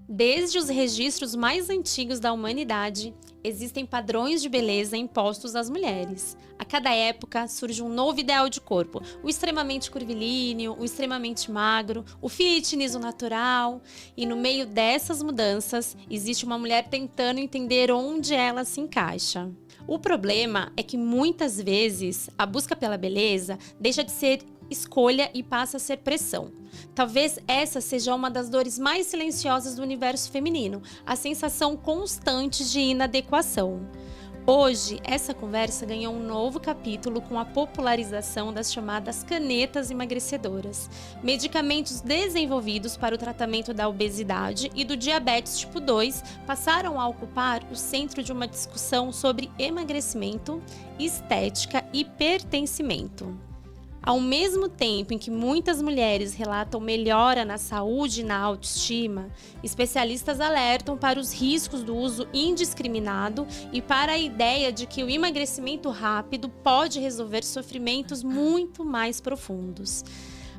Desde os registros mais antigos da humanidade, existem padrões de beleza impostos às mulheres. A cada época surge um novo ideal de corpo, o extremamente curvilíneo, o extremamente magro, o fitness, o natural. E no meio dessas mudanças, existe uma mulher tentando entender onde ela se encaixa. O problema é que muitas vezes a busca pela beleza deixa de ser escolha e passa a ser pressão. Talvez essa seja uma das dores mais silenciosas do universo feminino, a sensação constante de inadequação. Hoje, essa conversa ganhou um novo capítulo com a popularização das chamadas canetas emagrecedoras, medicamentos desenvolvidos para o tratamento da obesidade e do diabetes tipo 2 passaram a ocupar o centro de uma discussão sobre emagrecimento, estética e pertencimento. Ao mesmo tempo em que muitas mulheres relatam melhora na saúde e na autoestima, especialistas alertam para os riscos do uso indiscriminado e para a ideia de que o emagrecimento rápido pode resolver sofrimentos muito mais profundos.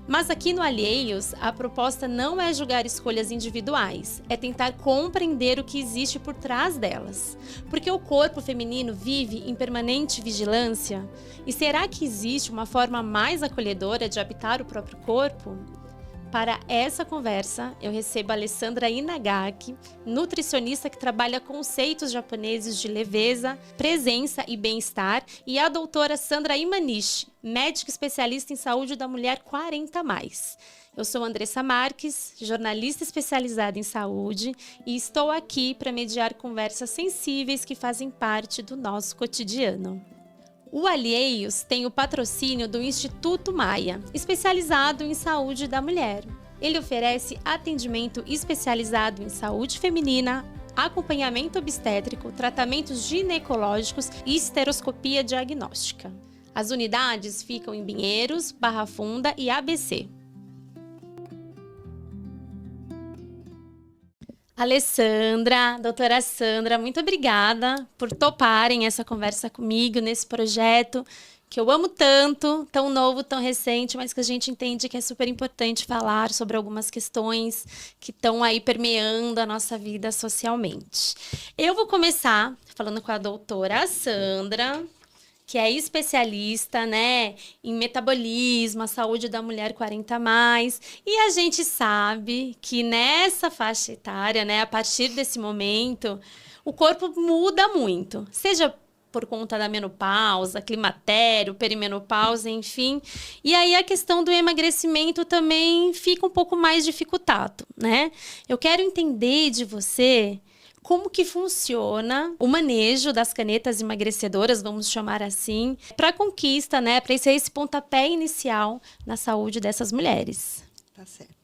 Mas aqui no Alheios, a proposta não é julgar escolhas individuais, é tentar compreender o que existe por trás delas. Porque o corpo feminino vive em permanente vigilância? E será que existe uma forma mais acolhedora de habitar o próprio corpo? Para essa conversa, eu recebo a Alessandra Inagaki, nutricionista que trabalha conceitos japoneses de leveza, presença e bem-estar, e a doutora Sandra Imanishi, médica especialista em saúde da mulher 40+. Eu sou Andressa Marques, jornalista especializada em saúde, e estou aqui para mediar conversas sensíveis que fazem parte do nosso cotidiano. O Alheios tem o patrocínio do Instituto Maia, especializado em saúde da mulher. Ele oferece atendimento especializado em saúde feminina, acompanhamento obstétrico, tratamentos ginecológicos e esteroscopia diagnóstica. As unidades ficam em Pinheiros, Barra Funda e ABC. Alessandra, doutora Sandra, muito obrigada por toparem essa conversa comigo nesse projeto que eu amo tanto, tão novo, tão recente, mas que a gente entende que é super importante falar sobre algumas questões que estão aí permeando a nossa vida socialmente. Eu vou começar falando com a doutora Sandra, que é especialista, né, em metabolismo, a saúde da mulher 40+, e a gente sabe que nessa faixa etária, né, a partir desse momento, o corpo muda muito, seja por conta da menopausa, climatério, perimenopausa, enfim. E aí a questão do emagrecimento também fica um pouco mais dificultado, né? Eu quero entender de você como que funciona o manejo das canetas emagrecedoras, vamos chamar assim, para a conquista, né, para esse pontapé inicial na saúde dessas mulheres. Tá certo.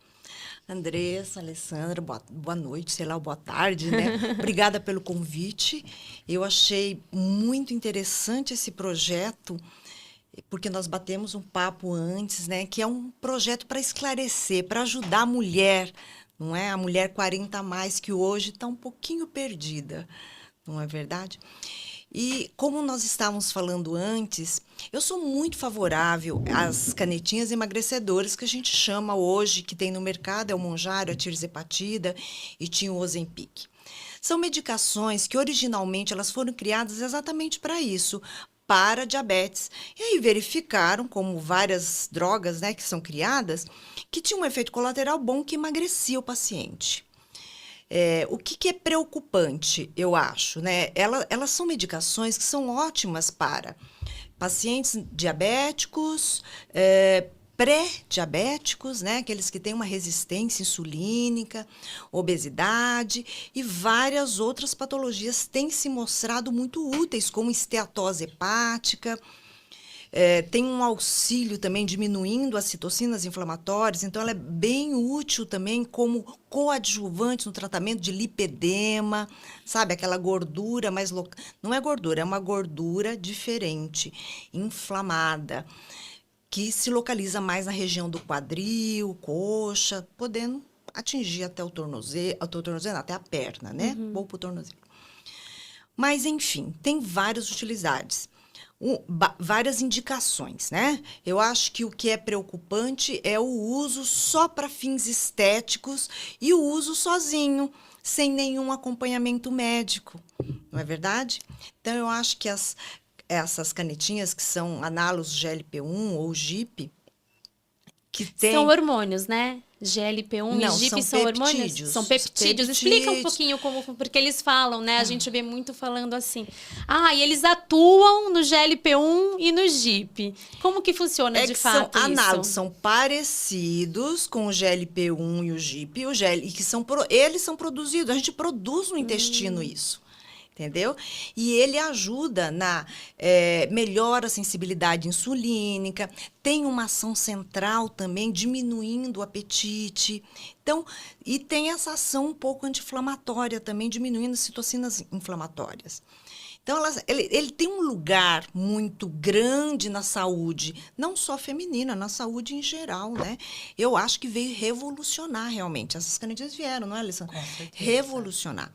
Andressa, Alessandra, boa noite, sei lá, boa tarde, né? Obrigada pelo convite. Eu achei muito interessante esse projeto, porque nós batemos um papo antes, né? Que é um projeto para esclarecer, para ajudar a mulher, não é? A mulher 40+, que hoje está um pouquinho perdida, não é verdade? E como nós estávamos falando antes, eu sou muito favorável às canetinhas emagrecedoras que a gente chama hoje, que tem no mercado, é o Mounjaro, a tirzepatida e tinha o Ozempic. São medicações que originalmente elas foram criadas exatamente para isso, para diabetes. E aí verificaram, como várias drogas, né, que são criadas, que tinha um efeito colateral bom que emagrecia o paciente. O que é preocupante, eu acho, né? Elas são medicações que são ótimas para pacientes diabéticos, pré-diabéticos, né? Aqueles que têm uma resistência insulínica, obesidade e várias outras patologias têm se mostrado muito úteis, como esteatose hepática. Tem um auxílio também diminuindo as citocinas inflamatórias, então ela é bem útil também como coadjuvante no tratamento de lipedema, sabe? Aquela gordura mais não é gordura, é uma gordura diferente, inflamada, que se localiza mais na região do quadril, coxa, podendo atingir até o tornozelo, até a perna, né? Ou para o tornozelo. Mas, enfim, tem várias utilidades. várias indicações, né? Eu acho que o que é preocupante é o uso só para fins estéticos e o uso sozinho, sem nenhum acompanhamento médico, não é verdade? Então, eu acho que essas canetinhas que são análogos GLP-1 ou GIP, que São tem... hormônios, né? GLP-1 e Não, GIP são são hormônios? peptídeos. São peptídeos. Explica um pouquinho como, porque eles falam, né? A gente vê muito falando assim. Ah, e eles atuam no GLP-1 e no GIP. Como que funciona É de que são fato análogos, isso? são parecidos com o GLP-1 e o GIP, e que eles são produzidos, a gente produz no intestino isso. Entendeu? E ele ajuda na melhora a sensibilidade insulínica, tem uma ação central também, diminuindo o apetite. Então, e tem essa ação um pouco anti-inflamatória também, diminuindo as citocinas inflamatórias. Então, ele tem um lugar muito grande na saúde, não só feminina, na saúde em geral, né? Eu acho que veio revolucionar realmente. Essas canetinhas vieram, não é, Alessandra? Com certeza. Revolucionar.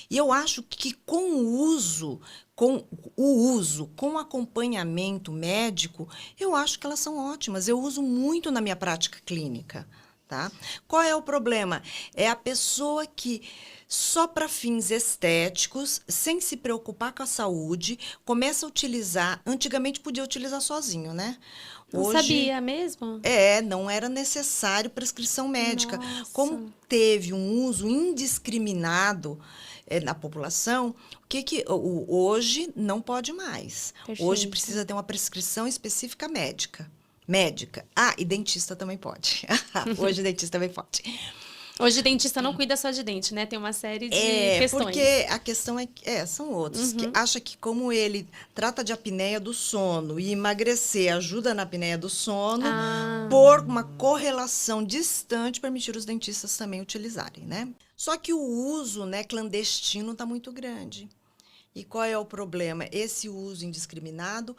E eu acho que com acompanhamento médico, eu acho que elas são ótimas. Eu uso muito na minha prática clínica. Tá? Qual é o problema? É a pessoa que, só para fins estéticos, sem se preocupar com a saúde, começa a utilizar. Antigamente podia utilizar sozinho, né? Não Hoje, sabia mesmo? não era necessário prescrição médica. Nossa. Como teve um uso indiscriminado na população, hoje não pode mais. Hoje Perfeito. precisa ter uma prescrição específica médica. Ah, e dentista também pode. Hoje dentista também pode. Hoje, dentista não cuida só de dente, né? Tem uma série de questões. Porque a questão são outros, que acha que como ele trata de apneia do sono e emagrecer ajuda na apneia do sono, por uma correlação distante, permitir os dentistas também utilizarem, né? Só que o uso, né, clandestino está muito grande. E qual é o problema? Esse uso indiscriminado,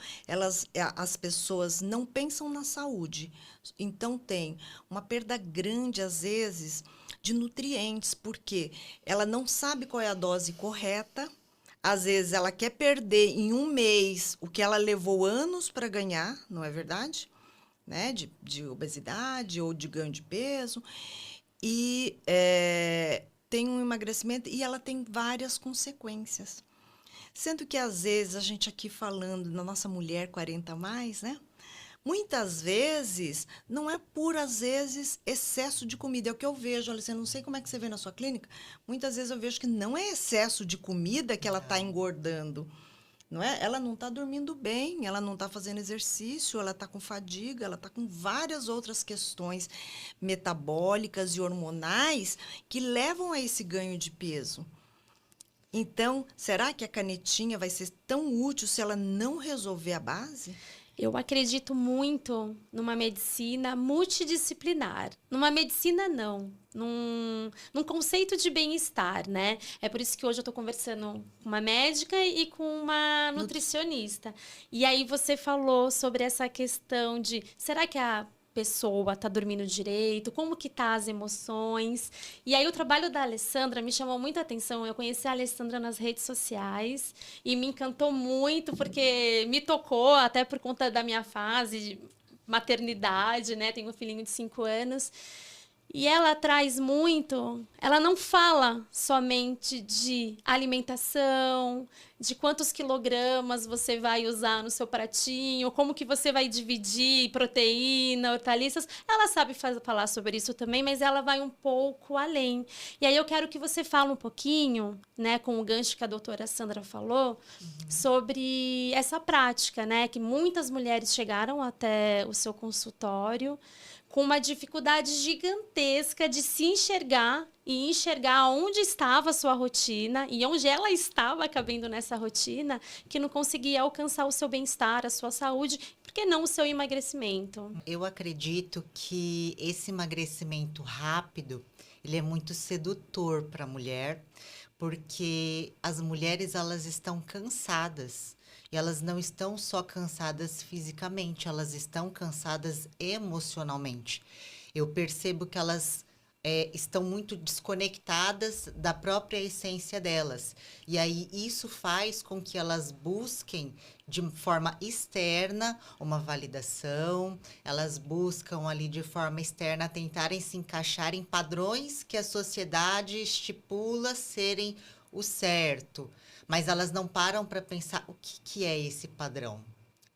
as pessoas não pensam na saúde. Então, tem uma perda grande, às vezes, de nutrientes, porque ela não sabe qual é a dose correta. Às vezes, ela quer perder em um mês o que ela levou anos para ganhar, não é verdade? Né? De obesidade ou de ganho de peso. E tem um emagrecimento e ela tem várias consequências. Sendo que, às vezes, a gente aqui falando na nossa mulher 40 a mais, né? Muitas vezes, não é por, às vezes, excesso de comida. É o que eu vejo, Alice, eu não sei como é que você vê na sua clínica. Muitas vezes eu vejo que não é excesso de comida que ela está engordando. Não é? Ela não está dormindo bem, ela não está fazendo exercício, ela está com fadiga, ela está com várias outras questões metabólicas e hormonais que levam a esse ganho de peso. Então, será que a canetinha vai ser tão útil se ela não resolver a base? Eu acredito muito numa medicina multidisciplinar. Numa medicina, não. Num conceito de bem-estar, né? É por isso que hoje eu estou conversando com uma médica e com uma nutricionista. E aí você falou sobre essa questão de, será que a pessoa tá dormindo direito, como que tá as emoções. E aí o trabalho da Alessandra me chamou muita atenção. Eu conheci a Alessandra nas redes sociais e me encantou muito porque me tocou até por conta da minha fase de maternidade, né? Tenho um filhinho de 5 anos. E ela traz muito, ela não fala somente de alimentação, de quantos quilogramas você vai usar no seu pratinho, como que você vai dividir proteína, hortaliças. Ela sabe falar sobre isso também, mas ela vai um pouco além. E aí eu quero que você fale um pouquinho, né, com o gancho que a doutora Sandra falou, sobre essa prática, né, que muitas mulheres chegaram até o seu consultório com uma dificuldade gigantesca de se enxergar e enxergar onde estava a sua rotina e onde ela estava cabendo nessa rotina, que não conseguia alcançar o seu bem-estar, a sua saúde, por que não o seu emagrecimento? Eu acredito que esse emagrecimento rápido, ele é muito sedutor para a mulher, porque as mulheres, elas estão cansadas. E elas não estão só cansadas fisicamente, elas estão cansadas emocionalmente. Eu percebo que elas estão muito desconectadas da própria essência delas. E aí isso faz com que elas busquem de forma externa uma validação, elas buscam ali de forma externa tentarem se encaixar em padrões que a sociedade estipula serem o certo, mas elas não param para pensar o que é esse padrão.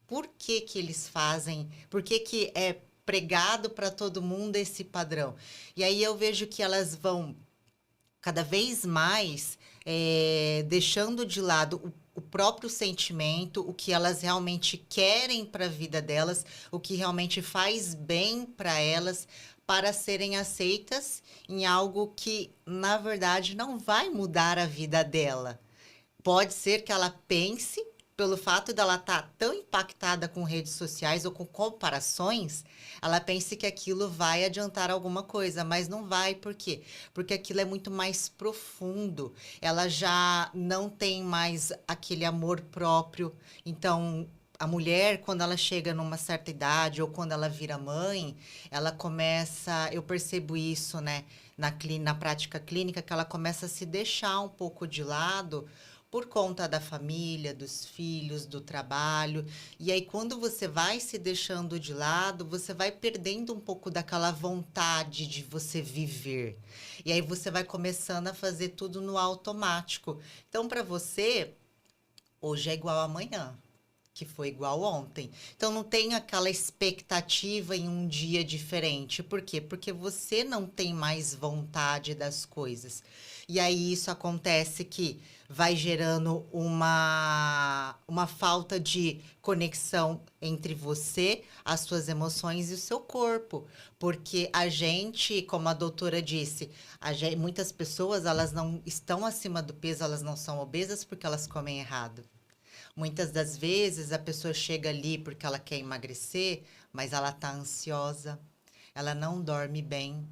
Por que que eles fazem? Por que que é pregado para todo mundo esse padrão? E aí eu vejo que elas vão cada vez mais deixando de lado o próprio sentimento, o que elas realmente querem para a vida delas, o que realmente faz bem para elas, para serem aceitas em algo que, na verdade, não vai mudar a vida dela. Pode ser que ela pense, pelo fato dela estar tão impactada com redes sociais ou com comparações, ela pense que aquilo vai adiantar alguma coisa, mas não vai. Por quê? Porque aquilo é muito mais profundo. Ela já não tem mais aquele amor próprio. Então, a mulher, quando ela chega numa certa idade ou quando ela vira mãe, ela começa, eu percebo isso, né, na prática clínica, que ela começa a se deixar um pouco de lado por conta da família, dos filhos, do trabalho. E aí, quando você vai se deixando de lado, você vai perdendo um pouco daquela vontade de você viver. E aí, você vai começando a fazer tudo no automático. Então, para você, hoje é igual amanhã, que foi igual ontem. Então, não tem aquela expectativa em um dia diferente. Por quê? Porque você não tem mais vontade das coisas. E aí, isso acontece que vai gerando uma falta de conexão entre você, as suas emoções e o seu corpo. Porque a gente, como a doutora disse, muitas pessoas, elas não estão acima do peso, elas não são obesas porque elas comem errado. Muitas das vezes a pessoa chega ali porque ela quer emagrecer, mas ela está ansiosa, ela não dorme bem,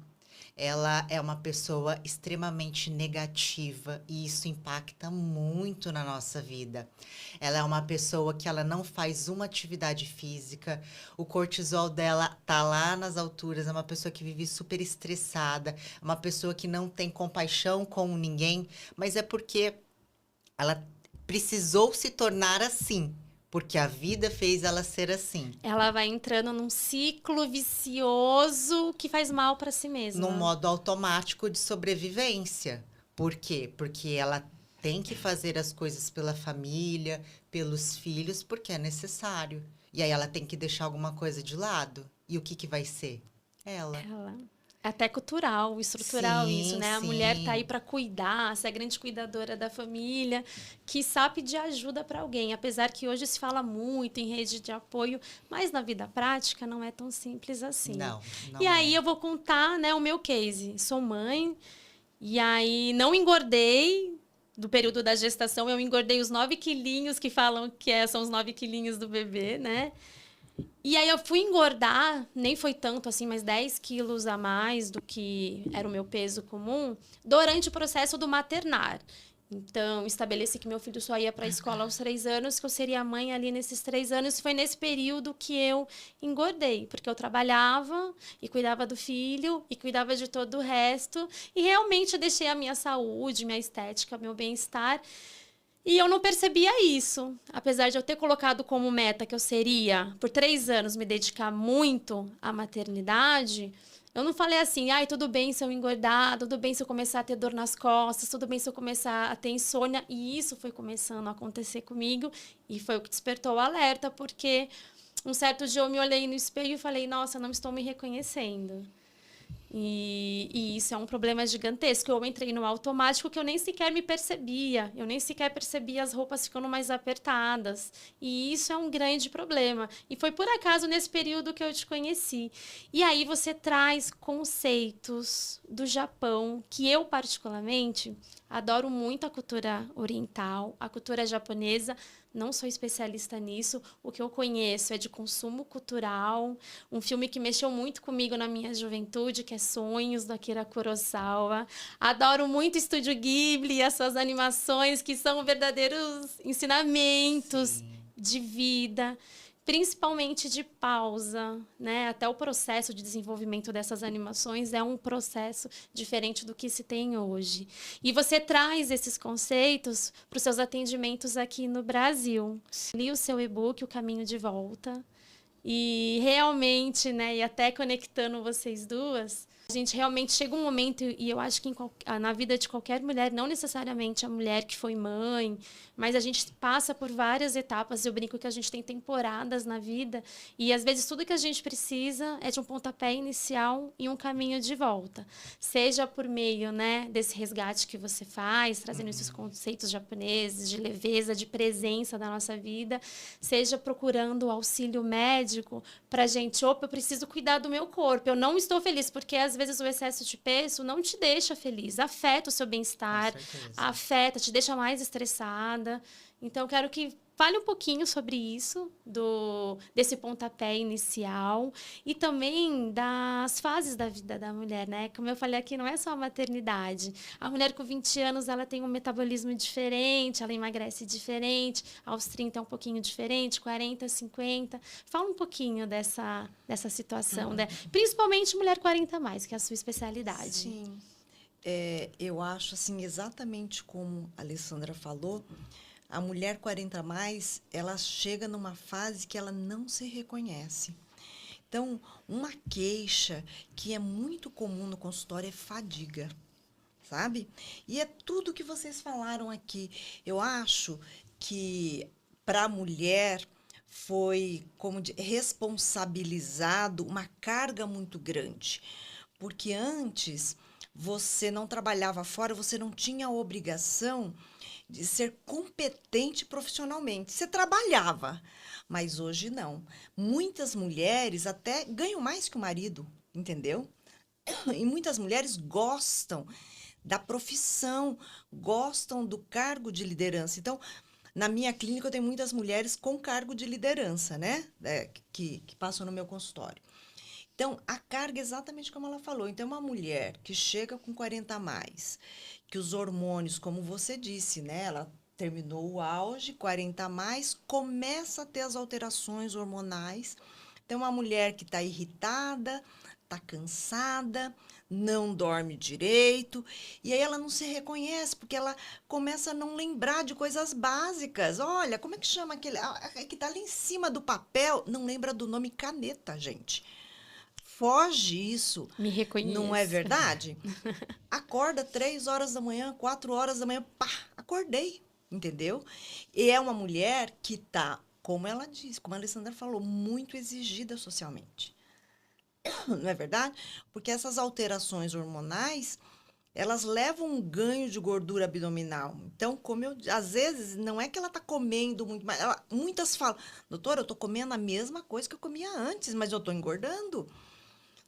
ela é uma pessoa extremamente negativa e isso impacta muito na nossa vida. Ela é uma pessoa que ela não faz uma atividade física, o cortisol dela tá lá nas alturas, é uma pessoa que vive super estressada, é uma pessoa que não tem compaixão com ninguém, mas é porque ela precisou se tornar assim, porque a vida fez ela ser assim. Ela vai entrando num ciclo vicioso que faz mal para si mesma. Num modo automático de sobrevivência. Por quê? Porque ela tem que fazer as coisas pela família, pelos filhos, porque é necessário. E aí ela tem que deixar alguma coisa de lado. E o que vai ser? Ela. Até cultural, estrutural Sim, isso, né? A sim. mulher tá aí para cuidar, ser a grande cuidadora da família, que sabe pedir ajuda para alguém. Apesar que hoje se fala muito em rede de apoio, mas na vida prática não é tão simples assim. Não e aí eu vou contar, né, o meu case. Sou mãe e aí não engordei. Do período da gestação, eu engordei os 9 quilinhos que falam que são os 9 quilinhos do bebê, né? E aí eu fui engordar, nem foi tanto assim, mas 10 quilos a mais do que era o meu peso comum, durante o processo do maternar. Então, estabeleci que meu filho só ia para a escola aos 3 anos, que eu seria mãe ali nesses 3 anos. Foi nesse período que eu engordei, porque eu trabalhava e cuidava do filho e cuidava de todo o resto. E realmente deixei a minha saúde, minha estética, meu bem-estar. E eu não percebia isso. Apesar de eu ter colocado como meta que eu seria, por 3 anos, me dedicar muito à maternidade, eu não falei assim, ai, tudo bem se eu engordar, tudo bem se eu começar a ter dor nas costas, tudo bem se eu começar a ter insônia. E isso foi começando a acontecer comigo e foi o que despertou o alerta, porque um certo dia eu me olhei no espelho e falei, nossa, não estou me reconhecendo. E isso é um problema gigantesco. Eu entrei no automático que eu nem sequer me percebia. Eu nem sequer percebia as roupas ficando mais apertadas. E isso é um grande problema. E foi por acaso nesse período que eu te conheci. E aí você traz conceitos do Japão que eu, particularmente, adoro muito a cultura oriental, a cultura japonesa. Não sou especialista nisso. O que eu conheço é de consumo cultural. Um filme que mexeu muito comigo na minha juventude, que é Sonhos, do Akira Kurosawa. Adoro muito o Estúdio Ghibli e as suas animações, que são verdadeiros ensinamentos de vida. principalmente de pausa, né? Até o processo de desenvolvimento dessas animações é um processo diferente do que se tem hoje. E você traz esses conceitos para os seus atendimentos aqui no Brasil. Li o seu e-book, O Caminho de Volta, e realmente, né, e até conectando vocês duas, a gente realmente chega um momento, e eu acho que na vida de qualquer mulher, não necessariamente a mulher que foi mãe, mas a gente passa por várias etapas. Eu brinco que a gente tem temporadas na vida, e às vezes tudo que a gente precisa é de um pontapé inicial e um caminho de volta. Seja por meio, né, desse resgate que você faz, trazendo esses conceitos japoneses de leveza, de presença da nossa vida, seja procurando o auxílio médico para a gente, opa, eu preciso cuidar do meu corpo, eu não estou feliz, porque às vezes o excesso de peso não te deixa feliz, afeta o seu bem-estar, afeta, te deixa mais estressada. Então, eu quero que fale um pouquinho sobre isso, desse pontapé inicial e também das fases da vida da mulher, né? Como eu falei aqui, não é só a maternidade. A mulher com 20 anos, ela tem um metabolismo diferente, ela emagrece diferente, aos 30 é um pouquinho diferente, 40, 50. Fala um pouquinho dessa situação, né? Principalmente mulher 40 mais, que é a sua especialidade. Sim. Eu acho, assim, exatamente como a Alessandra falou, a mulher 40 a mais, ela chega numa fase que ela não se reconhece. Então, uma queixa que é muito comum no consultório é fadiga, sabe? E é tudo que vocês falaram aqui. Eu acho que para a mulher foi como responsabilizado uma carga muito grande, porque antes você não trabalhava fora, você não tinha a obrigação de ser competente profissionalmente. Você trabalhava, mas hoje não. Muitas mulheres até ganham mais que o marido, entendeu? E muitas mulheres gostam da profissão, gostam do cargo de liderança. Então, na minha clínica, eu tenho muitas mulheres com cargo de liderança, né? Que passam no meu consultório. Então, a carga é exatamente como ela falou. Então, uma mulher que chega com 40 a mais, que os hormônios, como você disse, né? Ela terminou o auge, 40 a mais, começa a ter as alterações hormonais. Então, uma mulher que está irritada, está cansada, não dorme direito, e aí ela não se reconhece, porque ela começa a não lembrar de coisas básicas. Olha, como é que chama aquele... que está ali em cima do papel, não lembra do nome caneta, gente. Foge isso. Me reconheço. Não é verdade? Acorda 3 horas da manhã, 4 horas da manhã, pá, acordei, entendeu? E é uma mulher que está, como ela disse, como a Alessandra falou, muito exigida socialmente. Não é verdade? Porque essas alterações hormonais, elas levam um ganho de gordura abdominal. Então, às vezes, não é que ela está comendo muito, mas muitas falam, doutora, eu estou comendo a mesma coisa que eu comia antes, mas eu estou engordando.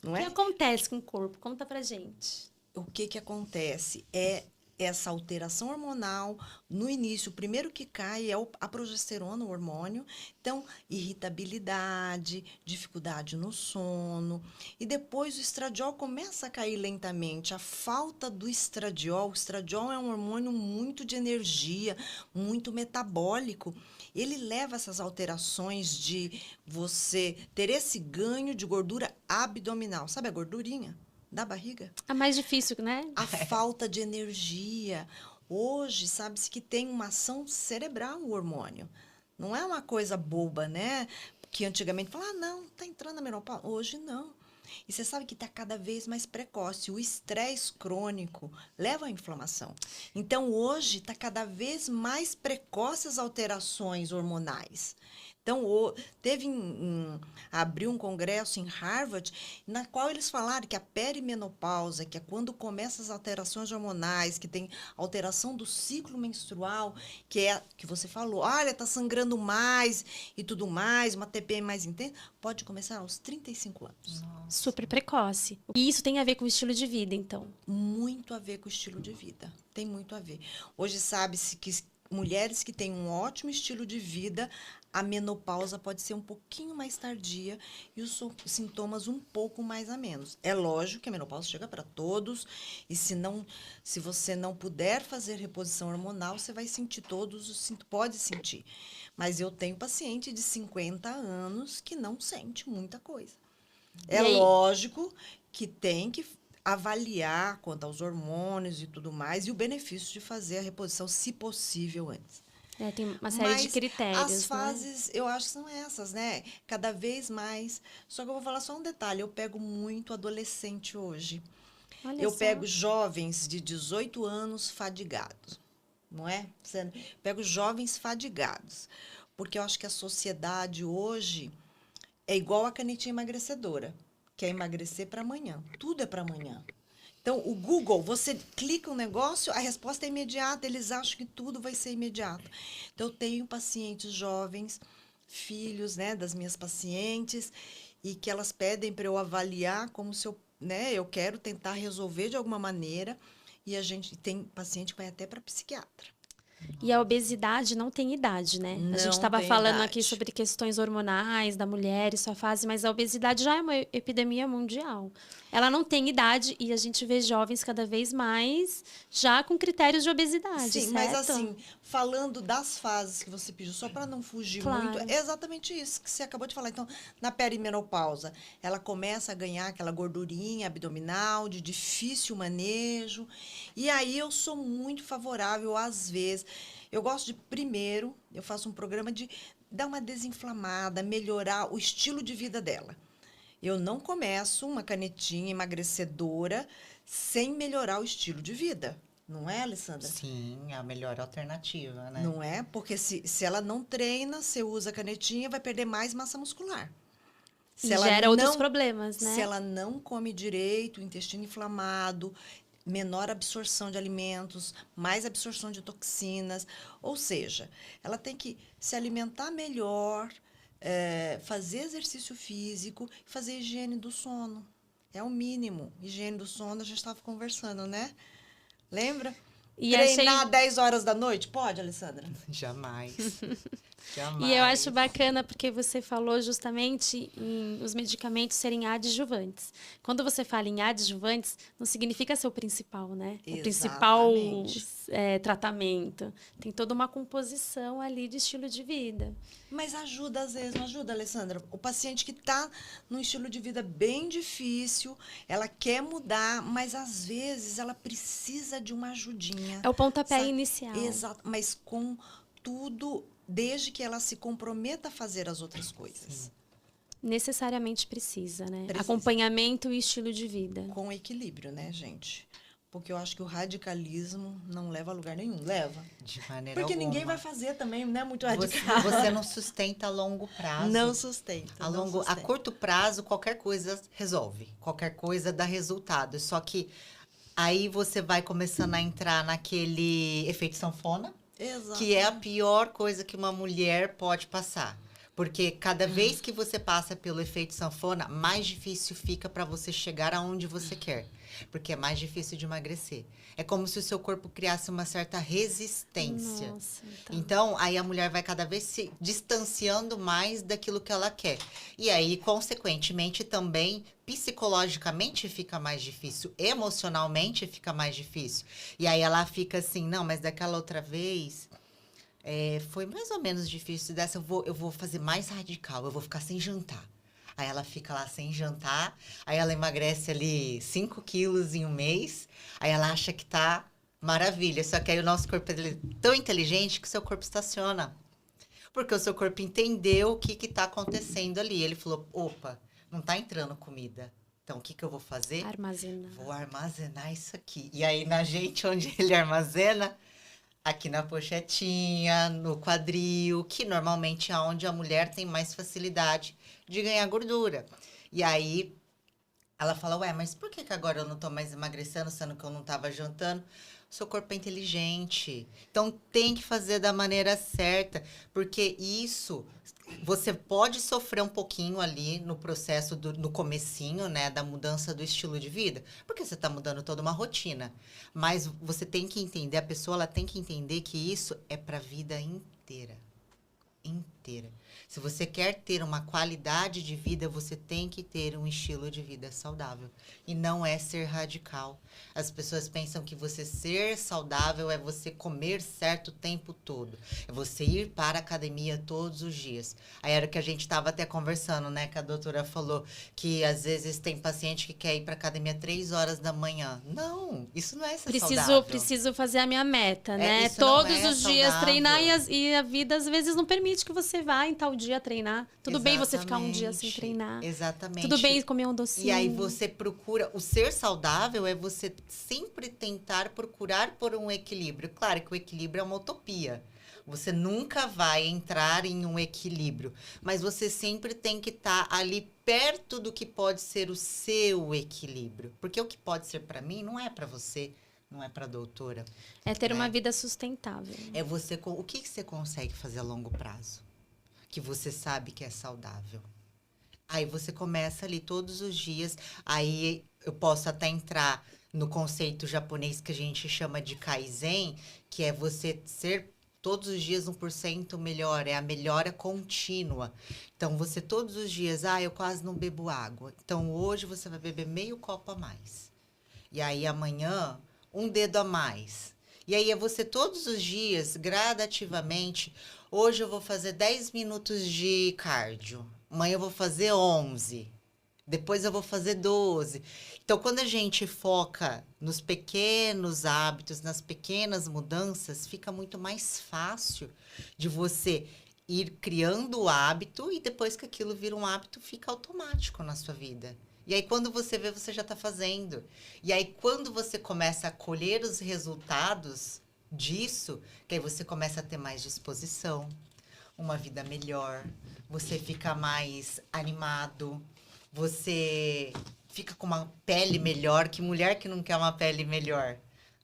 Não O que é? acontece com o corpo? Conta pra gente. O que acontece é essa alteração hormonal. No início, o primeiro que cai é a progesterona, o hormônio. Então, irritabilidade, dificuldade no sono. E depois o estradiol começa a cair lentamente. A falta do estradiol. O estradiol é um hormônio muito de energia, muito metabólico. Ele leva essas alterações de você ter esse ganho de gordura abdominal. Sabe a gordurinha da barriga? A mais difícil, né? A falta de energia. Hoje, sabe-se que tem uma ação cerebral o hormônio. Não é uma coisa boba, né? Que antigamente falava, não, tá entrando na menopausa. Hoje, não. E você sabe que está cada vez mais precoce. O estresse crônico leva à inflamação. Então, hoje, está cada vez mais precoce as alterações hormonais. Então, abriu um congresso em Harvard, na qual eles falaram que a perimenopausa, que é quando começam as alterações hormonais, que tem alteração do ciclo menstrual, que é que você falou, olha, está sangrando mais e tudo mais, uma TPM mais intensa, pode começar aos 35 anos. Nossa. Super precoce. E isso tem a ver com o estilo de vida, então? Muito a ver com o estilo de vida. Tem muito a ver. Hoje sabe-se que mulheres que têm um ótimo estilo de vida, a menopausa pode ser um pouquinho mais tardia e os sintomas um pouco mais a menos. É lógico que a menopausa chega para todos e se você não puder fazer reposição hormonal, você vai sentir todos os sintomas, pode sentir. Mas eu tenho paciente de 50 anos que não sente muita coisa. É lógico que tem que avaliar quanto aos hormônios e tudo mais e o benefício de fazer a reposição, se possível, antes. Tem uma série de critérios, as fases, eu acho que são essas, né? Cada vez mais. Só que eu vou falar só um detalhe. Eu pego muito adolescente hoje. Olha eu só. pego jovens de 18 anos fadigados, não é? Pego jovens fadigados. Porque eu acho que a sociedade hoje é igual a canetinha emagrecedora. Quer emagrecer para amanhã. Tudo é para amanhã. Então, o Google, você clica um negócio, a resposta é imediata, eles acham que tudo vai ser imediato. Então, eu tenho pacientes jovens, filhos, né, das minhas pacientes, e que elas pedem para eu avaliar como se eu, né, eu quero tentar resolver de alguma maneira, e a gente tem paciente que vai até para psiquiatra. E a obesidade não tem idade, né? A gente estava falando aqui sobre questões hormonais da mulher e sua fase, mas a obesidade já é uma epidemia mundial. Ela não tem idade e a gente vê jovens cada vez mais já com critérios de obesidade, Sim, certo? mas assim, falando das fases que você pediu, só para não fugir muito, é exatamente isso que você acabou de falar. Então, na perimenopausa, ela começa a ganhar aquela gordurinha abdominal de difícil manejo. E aí eu sou muito favorável, às vezes. Eu gosto de, primeiro, eu faço um programa de dar uma desinflamada, melhorar o estilo de vida dela. Eu não começo uma canetinha emagrecedora sem melhorar o estilo de vida. Não é, Alessandra? Sim, é a melhor alternativa, né? Não é? Porque se ela não treina, você usa a canetinha, vai perder mais massa muscular. E gera outros problemas, né? Se ela não come direito, o intestino inflamado, menor absorção de alimentos, mais absorção de toxinas. Ou seja, ela tem que se alimentar melhor, fazer exercício físico, fazer higiene do sono. É o mínimo. Higiene do sono, a gente estava conversando, né? Lembra? E treinar 10 horas da noite? Pode, Alessandra? Jamais. E eu acho bacana porque você falou justamente em os medicamentos serem adjuvantes. Quando você fala em adjuvantes, não significa ser o principal, né? Exatamente. O principal tratamento. Tem toda uma composição ali de estilo de vida. Mas ajuda, às vezes, não ajuda, Alessandra? O paciente que está num estilo de vida bem difícil, ela quer mudar, mas às vezes ela precisa de uma ajudinha. É o pontapé inicial. Exato, mas com tudo, desde que ela se comprometa a fazer as outras coisas. Sim. Necessariamente precisa, né? Precisa. Acompanhamento e estilo de vida. Com equilíbrio, né, gente? Porque eu acho que o radicalismo não leva a lugar nenhum. Leva. De maneira Porque alguma. ninguém vai fazer também, não é muito radical. Você não sustenta a longo prazo. Não sustenta. A curto prazo, qualquer coisa resolve. Qualquer coisa dá resultado. Só que aí você vai começando a entrar naquele efeito sanfona. Exato. Que é a pior coisa que uma mulher pode passar. Porque cada vez que você passa pelo efeito sanfona, mais difícil fica para você chegar aonde você quer. Porque é mais difícil de emagrecer. É como se o seu corpo criasse uma certa resistência. Nossa, então, aí a mulher vai cada vez se distanciando mais daquilo que ela quer. E aí, consequentemente, também, psicologicamente fica mais difícil. Emocionalmente fica mais difícil. E aí ela fica assim, não, mas daquela outra vez... foi mais ou menos difícil dessa, eu vou fazer mais radical, eu vou ficar sem jantar. Aí ela fica lá sem jantar, aí ela emagrece ali 5 quilos em um mês, aí ela acha que tá maravilha. Só que aí o nosso corpo é tão inteligente que o seu corpo estaciona. Porque o seu corpo entendeu o que tá acontecendo ali. Ele falou, opa, não tá entrando comida. Então, o que eu vou fazer? Armazenar. Vou armazenar isso aqui. E aí, na gente, onde ele armazena... Aqui na pochetinha, no quadril, que normalmente é onde a mulher tem mais facilidade de ganhar gordura. E aí, ela fala, ué, mas por que agora eu não tô mais emagrecendo, sendo que eu não tava jantando? Seu corpo é inteligente. Então, tem que fazer da maneira certa. Porque isso, você pode sofrer um pouquinho ali no processo, no comecinho, né? Da mudança do estilo de vida. Porque você está mudando toda uma rotina. Mas você tem que entender, a pessoa ela tem que entender que isso é para a vida inteira. Inteira. Se você quer ter uma qualidade de vida, você tem que ter um estilo de vida saudável. E não é ser radical. As pessoas pensam que você ser saudável é você comer certo o tempo todo. É você ir para a academia todos os dias. Aí era que a gente estava até conversando, né? Que a doutora falou que às vezes tem paciente que quer ir para a academia 3 horas da manhã. Não, isso não é ser saudável. Preciso fazer a minha meta, né? Isso não Todos é os dias saudável. treinar e a vida às vezes não permite que você vá em tal dia treinar. Tudo bem você ficar um dia sem treinar. Exatamente. Tudo bem comer um docinho. E aí você procura... O ser saudável é você sempre tentar procurar por um equilíbrio. Claro que o equilíbrio é uma utopia. Você nunca vai entrar em um equilíbrio. Mas você sempre tem que estar ali perto do que pode ser o seu equilíbrio. Porque o que pode ser para mim não é para você, não é para a doutora. É ter uma vida sustentável. É você... O que você consegue fazer a longo prazo? Que você sabe que é saudável. Aí você começa ali todos os dias. Aí eu posso até entrar no conceito japonês que a gente chama de Kaizen, que é você ser todos os dias 1% melhor, é a melhora contínua. Então, você todos os dias, eu quase não bebo água. Então, hoje você vai beber meio copo a mais. E aí, amanhã, um dedo a mais. E aí, é você todos os dias, gradativamente, hoje eu vou fazer 10 minutos de cardio, amanhã eu vou fazer 11, depois eu vou fazer 12. Então, quando a gente foca nos pequenos hábitos, nas pequenas mudanças, fica muito mais fácil de você ir criando o hábito e depois que aquilo vira um hábito, fica automático na sua vida. E aí, quando você vê, você já está fazendo. E aí, quando você começa a colher os resultados disso, que aí você começa a ter mais disposição, uma vida melhor, você fica mais animado, você fica com uma pele melhor, que mulher que não quer uma pele melhor,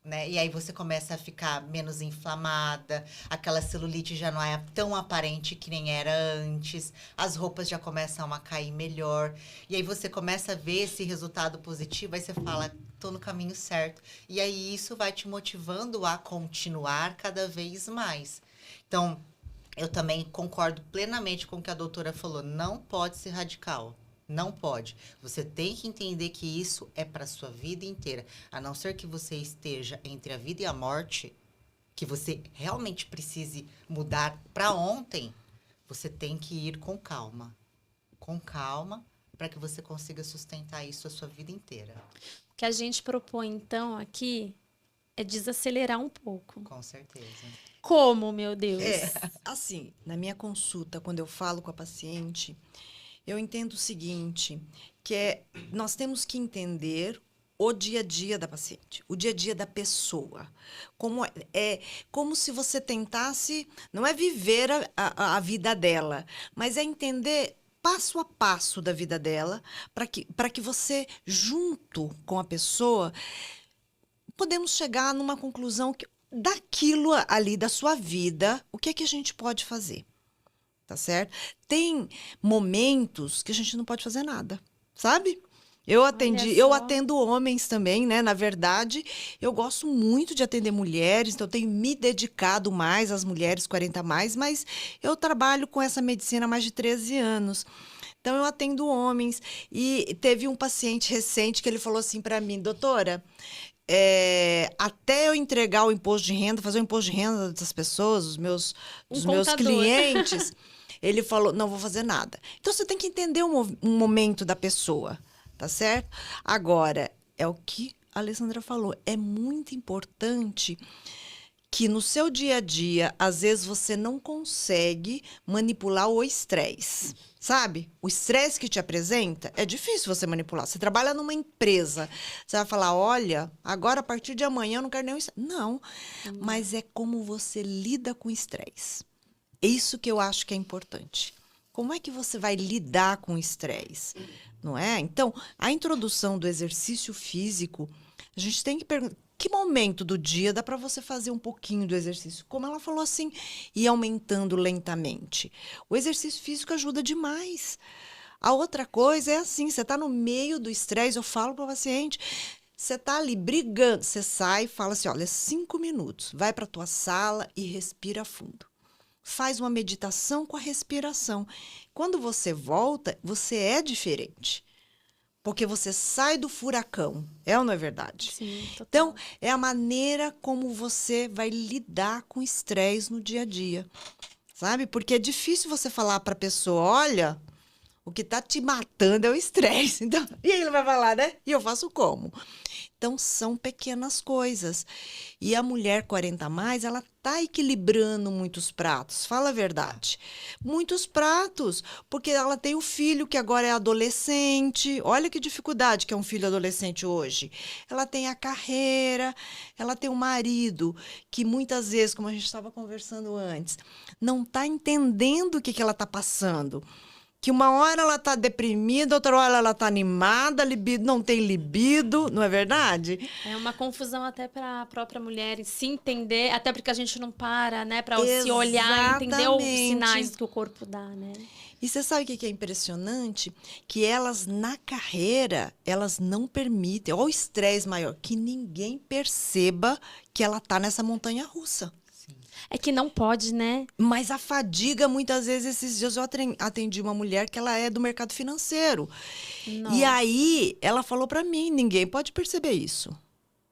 né? E aí você começa a ficar menos inflamada, aquela celulite já não é tão aparente que nem era antes, as roupas já começam a cair melhor, e aí você começa a ver esse resultado positivo, aí você fala, tô no caminho certo. E aí isso vai te motivando a continuar cada vez mais. Então, eu também concordo plenamente com o que a doutora falou, não pode ser radical. Não pode. Você tem que entender que isso é para sua vida inteira. A não ser que você esteja entre a vida e a morte, que você realmente precise mudar para ontem, você tem que ir com calma. Com calma, para que você consiga sustentar isso a sua vida inteira. O que a gente propõe, então, aqui é desacelerar um pouco. Com certeza. Como, meu Deus? Assim, na minha consulta, quando eu falo com a paciente, eu entendo o seguinte, que nós temos que entender o dia a dia da paciente, o dia a dia da pessoa. Como se você tentasse, não é viver a vida dela, mas é entender passo a passo da vida dela, para que você, junto com a pessoa, podemos chegar numa conclusão daquilo ali da sua vida, o que é que a gente pode fazer. Tá certo? Tem momentos que a gente não pode fazer nada, sabe? Eu atendo homens também, né? Na verdade, eu gosto muito de atender mulheres, então eu tenho me dedicado mais às mulheres 40 a mais, mas eu trabalho com essa medicina há mais de 13 anos. Então, eu atendo homens. E teve um paciente recente que ele falou assim para mim, doutora, até eu entregar o imposto de renda, fazer o imposto de renda das pessoas, dos meus clientes... Ele falou, não vou fazer nada. Então, você tem que entender um momento da pessoa, tá certo? Agora, é o que a Alessandra falou. É muito importante que no seu dia a dia, às vezes, você não consegue manipular o estresse. Sabe? O estresse que te apresenta, é difícil você manipular. Você trabalha numa empresa, você vai falar, olha, agora a partir de amanhã eu não quero nenhum estresse. Não, mas é como você lida com o estresse. É isso que eu acho que é importante. Como é que você vai lidar com o estresse? Não é? Então, a introdução do exercício físico A gente tem que perguntar, que momento do dia dá para você fazer um pouquinho do exercício? Como ela falou assim, e aumentando lentamente. O exercício físico ajuda demais. A outra coisa é assim, você está no meio do estresse, eu falo para o paciente, você está ali brigando, você sai e fala assim, olha, 5 minutos, vai para a tua sala e respira fundo. Faz uma meditação com a respiração. Quando você volta, você é diferente. Porque você sai do furacão. É ou não é verdade? Sim, total. Então, é a maneira como você vai lidar com o estresse no dia a dia. Sabe? Porque é difícil você falar para a pessoa, olha, o que está te matando é o estresse. Então, e aí ele vai falar, né? E eu faço como? Então, são pequenas coisas. E a mulher 40 a mais, ela está equilibrando muitos pratos. Fala a verdade. Muitos pratos. Porque ela tem o filho que agora é adolescente. Olha que dificuldade que é um filho adolescente hoje. Ela tem a carreira, ela tem o marido, que muitas vezes, como a gente estava conversando antes, não está entendendo o que ela está passando. Que uma hora ela está deprimida, outra hora ela está animada, libido, não tem libido, não é verdade? É uma confusão até para a própria mulher se entender, até porque a gente não para, né, para se olhar e entender os sinais que o corpo dá, né? E você sabe o que é impressionante? Que elas, na carreira, elas não permitem, olha o estresse maior, que ninguém perceba que ela está nessa montanha-russa. É que não pode, né? Mas a fadiga, muitas vezes, esses dias eu atendi uma mulher que ela é do mercado financeiro. Nossa. E aí, ela falou para mim, ninguém pode perceber isso.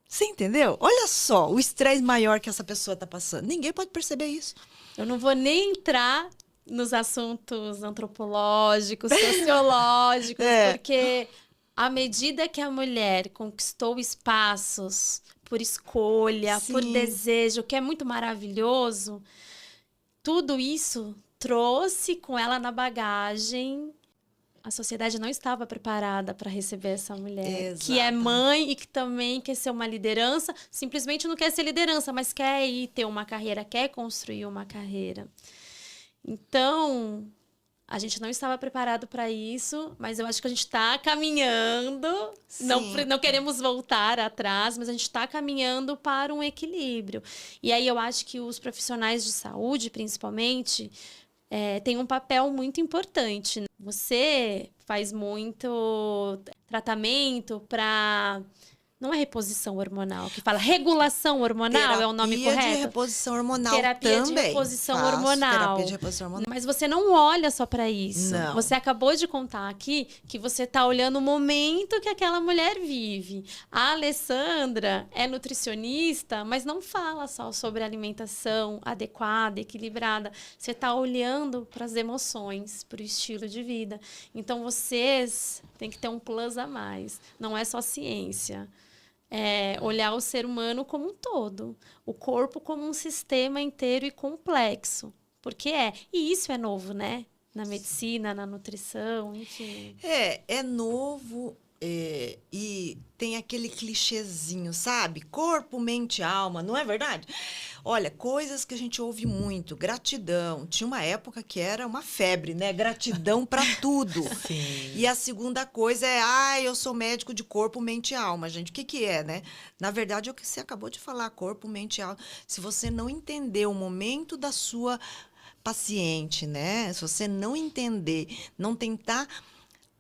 Você entendeu? Olha só, o estresse maior que essa pessoa está passando. Ninguém pode perceber isso. Eu não vou nem entrar nos assuntos antropológicos, sociológicos, porque à medida que a mulher conquistou espaços por escolha, Sim. por desejo, que é muito maravilhoso, tudo isso trouxe com ela na bagagem. A sociedade não estava preparada para receber essa mulher, que é mãe e que também quer ser uma liderança, simplesmente não quer ser liderança, mas quer ir ter uma carreira, quer construir uma carreira. Então, a gente não estava preparado para isso, mas eu acho que a gente está caminhando. Não queremos voltar atrás, mas a gente está caminhando para um equilíbrio. E aí eu acho que os profissionais de saúde, principalmente, têm um papel muito importante. Você faz muito tratamento para... Não é reposição hormonal, que fala regulação hormonal, terapia é o nome correto? Terapia de reposição hormonal terapia também. de reposição Faço hormonal. terapia de reposição hormonal. Mas você não olha só para isso. Não. Você acabou de contar aqui que você está olhando o momento que aquela mulher vive. A Alessandra é nutricionista, mas não fala só sobre alimentação adequada, equilibrada. Você está olhando para as emoções, para o estilo de vida. Então, vocês têm que ter um plus a mais. Não é só ciência. Olhar o ser humano como um todo, o corpo como um sistema inteiro e complexo, porque e isso é novo, né? Na medicina, na nutrição, enfim. É novo e tem aquele clichêzinho, sabe? Corpo, mente, alma, não é verdade? Olha, coisas que a gente ouve muito, gratidão. Tinha uma época que era uma febre, né? Gratidão para tudo. Sim. E a segunda coisa é, eu sou médico de corpo, mente e alma, gente. O que é, né? Na verdade, é o que você acabou de falar, corpo, mente e alma. Se você não entender o momento da sua paciente, né? Se você não entender, não tentar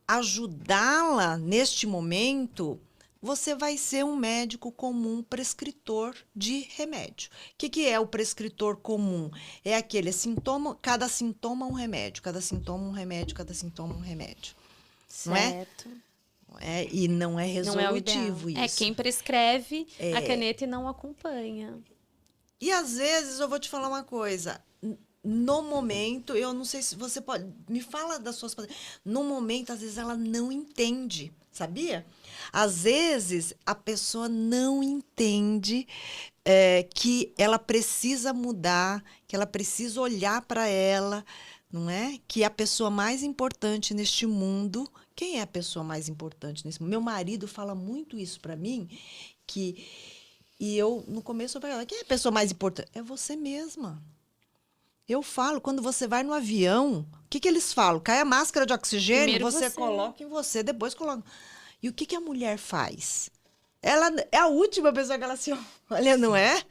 ajudá-la neste momento, você vai ser um médico comum prescritor de remédio. O que é o prescritor comum? É aquele sintoma, cada sintoma um remédio, cada sintoma um remédio, cada sintoma um remédio. Certo. Não é? E não é resolutivo não é isso. É quem prescreve a caneta e não acompanha. E às vezes, eu vou te falar uma coisa, no momento, eu não sei se você pode... Me fala das suas... No momento, às vezes, ela não entende, sabia? Às vezes, a pessoa não entende que ela precisa mudar, que ela precisa olhar para ela, não é? Que a pessoa mais importante neste mundo... Quem é a pessoa mais importante nesse mundo? Meu marido fala muito isso para mim, e eu, no começo, eu falei, quem é a pessoa mais importante? É você mesma. Eu falo, quando você vai no avião, o que eles falam? Cai a máscara de oxigênio, Primeiro você coloca em você, depois coloca... E o que a mulher faz? Ela é a última pessoa que ela se olha, não é?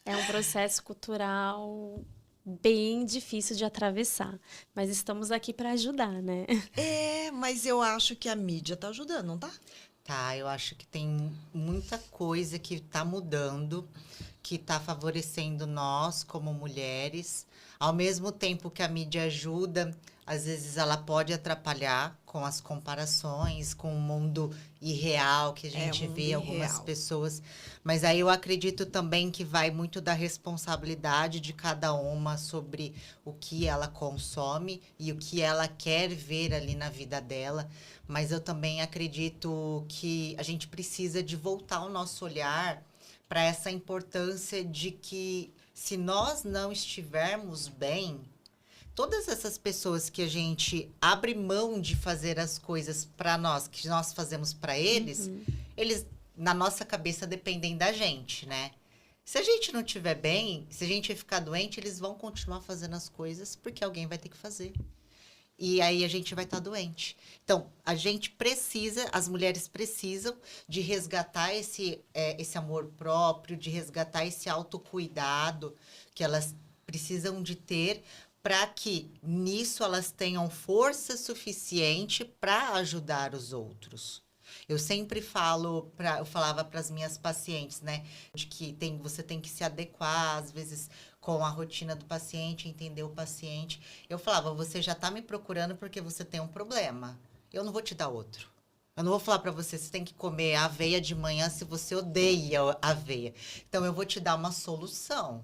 É um processo cultural bem difícil de atravessar, mas estamos aqui para ajudar, né? É, mas eu acho que a mídia tá ajudando, não tá? Tá, eu acho que tem muita coisa que está mudando, que está favorecendo nós como mulheres. Ao mesmo tempo que a mídia ajuda, às vezes ela pode atrapalhar com as comparações, com o mundo irreal que a gente mundo vê algumas irreal. pessoas. Mas aí eu acredito também que vai muito da responsabilidade de cada uma sobre o que ela consome e o que ela quer ver ali na vida dela. Mas eu também acredito que a gente precisa de voltar o nosso olhar para essa importância de que se nós não estivermos bem, todas essas pessoas que a gente abre mão de fazer as coisas para nós, que nós fazemos para eles, eles na nossa cabeça dependem da gente, né? Se a gente não estiver bem, se a gente ficar doente, eles vão continuar fazendo as coisas porque alguém vai ter que fazer. E aí a gente vai estar doente. Então, a gente precisa, as mulheres precisam de resgatar esse amor próprio, de resgatar esse autocuidado que elas precisam de ter para que nisso elas tenham força suficiente para ajudar os outros. Eu sempre eu falava para as minhas pacientes, né, de que você tem que se adequar, às vezes, com a rotina do paciente, entender o paciente. Eu falava, você já está me procurando porque você tem um problema. Eu não vou te dar outro. Eu não vou falar para você, você tem que comer aveia de manhã se você odeia aveia. Então, eu vou te dar uma solução.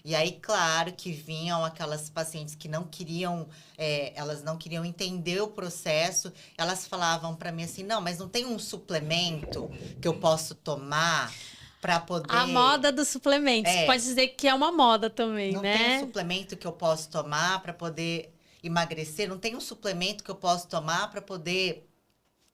E aí, claro que vinham aquelas pacientes que não queriam, elas não queriam entender o processo, elas falavam para mim assim, não, mas não tem um suplemento que eu posso tomar para poder... A moda dos suplementos. Pode dizer que é uma moda também, Não né? tem um suplemento que eu posso tomar para poder emagrecer? Não tem um suplemento que eu posso tomar para poder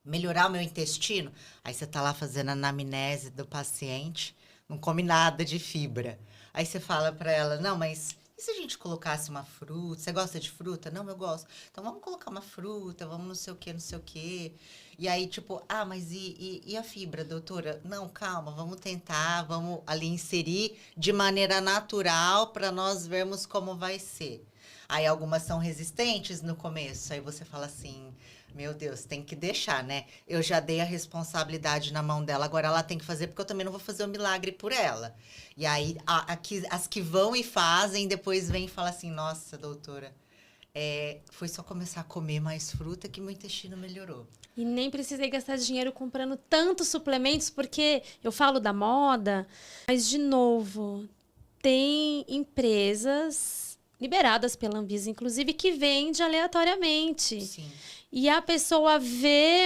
melhorar o meu intestino? Aí você tá lá fazendo a anamnese do paciente, não come nada de fibra. Aí você fala para ela, não, mas e se a gente colocasse uma fruta? Você gosta de fruta? Não, eu gosto. Então vamos colocar uma fruta, vamos não sei o quê, não sei o quê. E aí, tipo, mas e a fibra, doutora? Não, calma, vamos tentar, vamos ali inserir de maneira natural para nós vermos como vai ser. Aí algumas são resistentes no começo, aí você fala assim, meu Deus, tem que deixar, né? Eu já dei a responsabilidade na mão dela, agora ela tem que fazer, porque eu também não vou fazer o milagre por ela. E aí, as que vão e fazem, depois vêm e falam assim, nossa, doutora, foi só começar a comer mais fruta que meu intestino melhorou. E nem precisei gastar dinheiro comprando tantos suplementos, porque eu falo da moda, mas, de novo, tem empresas liberadas pela Anvisa, inclusive, que vende aleatoriamente. Sim. E a pessoa vê...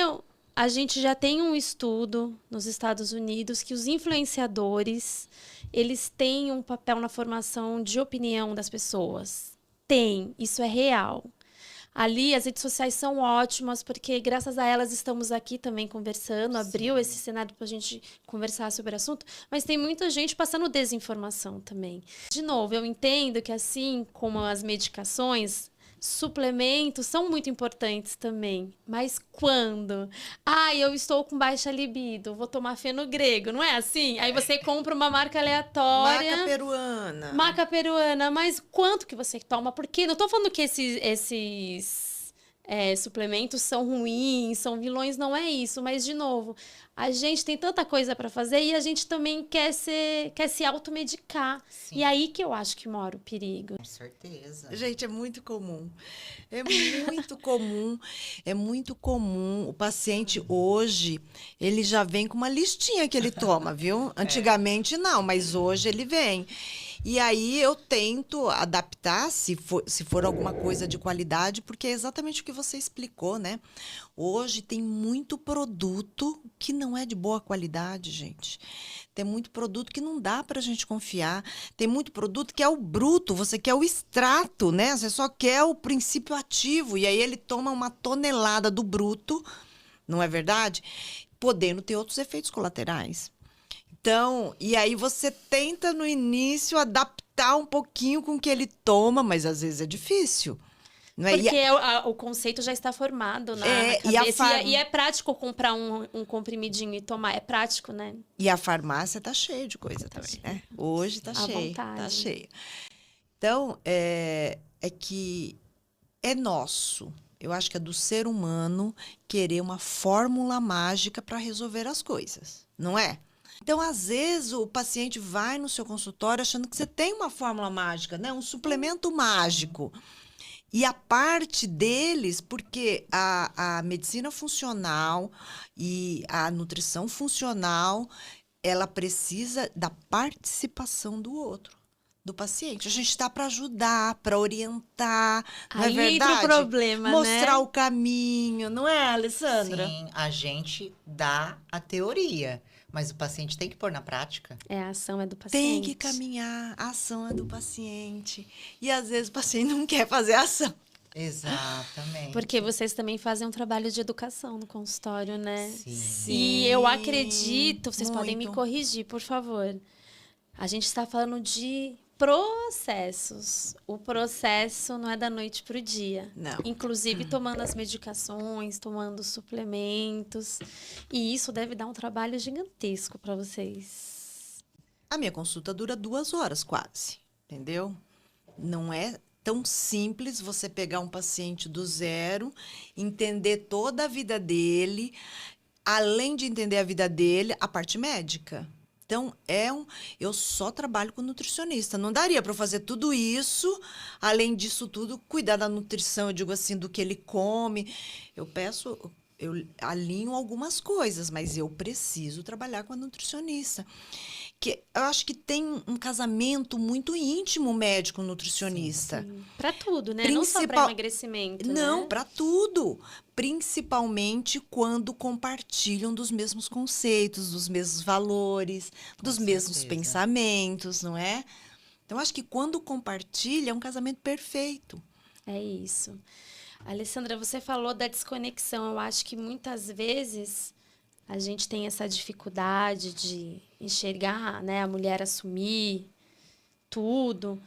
A gente já tem um estudo nos Estados Unidos que os influenciadores, eles têm um papel na formação de opinião das pessoas. Tem, isso é real. Ali, as redes sociais são ótimas, porque graças a elas estamos aqui também conversando, abriu esse cenário para a gente conversar sobre o assunto, mas tem muita gente passando desinformação também. De novo, eu entendo que assim como as medicações, suplementos são muito importantes também, mas quando? Eu estou com baixa libido, vou tomar fenogrego, não é assim? Aí você compra uma marca aleatória. Marca peruana. Marca peruana, mas quanto que você toma? Porque não estou falando que esses suplementos são ruins, são vilões, não é isso. Mas, de novo, a gente tem tanta coisa para fazer e a gente também quer se automedicar. Sim. E aí que eu acho que mora o perigo. Com certeza. Gente, é muito comum. É muito comum. É muito comum. O paciente hoje, ele já vem com uma listinha que ele toma, viu? Antigamente não, mas hoje ele vem. E aí eu tento adaptar, se for alguma coisa de qualidade, porque é exatamente o que você explicou, né? Hoje tem muito produto que não é de boa qualidade, gente. Tem muito produto que não dá para a gente confiar. Tem muito produto que é o bruto, você quer o extrato, né? Você só quer o princípio ativo. E aí ele toma uma tonelada do bruto, não é verdade? Podendo ter outros efeitos colaterais. Então, e aí você tenta no início adaptar um pouquinho com o que ele toma, mas às vezes é difícil. Não é? Porque o conceito já está formado na cabeça. E é prático comprar um comprimidinho e tomar. É prático, né? E a farmácia tá cheia de coisa também, né? Hoje tá cheia. Tá cheia. Então, é que é nosso. Eu acho que é do ser humano querer uma fórmula mágica para resolver as coisas, não é? Então, às vezes, o paciente vai no seu consultório achando que você tem uma fórmula mágica, né? Um suplemento mágico. E a parte deles, porque a medicina funcional e a nutrição funcional, ela precisa da participação do outro, do paciente. A gente está para ajudar, para orientar, não é verdade? Aí entra o problema, mostrar né? o caminho, não é, Alessandra? Sim, a gente dá a teoria, mas o paciente tem que pôr na prática. A ação é do paciente. Tem que caminhar, a ação é do paciente. E às vezes o paciente não quer fazer a ação. Exatamente. Porque vocês também fazem um trabalho de educação no consultório, né? Sim. E eu acredito, vocês podem me muito. corrigir, por favor. A gente está falando de processos. O processo não é da noite para o dia. Não. Inclusive tomando as medicações, tomando suplementos. E isso deve dar um trabalho gigantesco para vocês. A minha consulta dura 2 horas quase, entendeu? Não é tão simples você pegar um paciente do zero, entender toda a vida dele, além de entender a vida dele, a parte médica. Então, eu só trabalho com nutricionista. Não daria para eu fazer tudo isso, além disso tudo, cuidar da nutrição, eu digo assim, do que ele come. Eu alinho algumas coisas, mas eu preciso trabalhar com a nutricionista. Que eu acho que tem um casamento muito íntimo médico-nutricionista. Para tudo, né? Não só para emagrecimento. Não, né? para tudo. Principalmente quando compartilham dos mesmos conceitos, dos mesmos valores, dos mesmos pensamentos, não é? Então, acho que quando compartilha, é um casamento perfeito. É isso. Alessandra, você falou da desconexão. Eu acho que muitas vezes a gente tem essa dificuldade de enxergar, né, a mulher assumir tudo.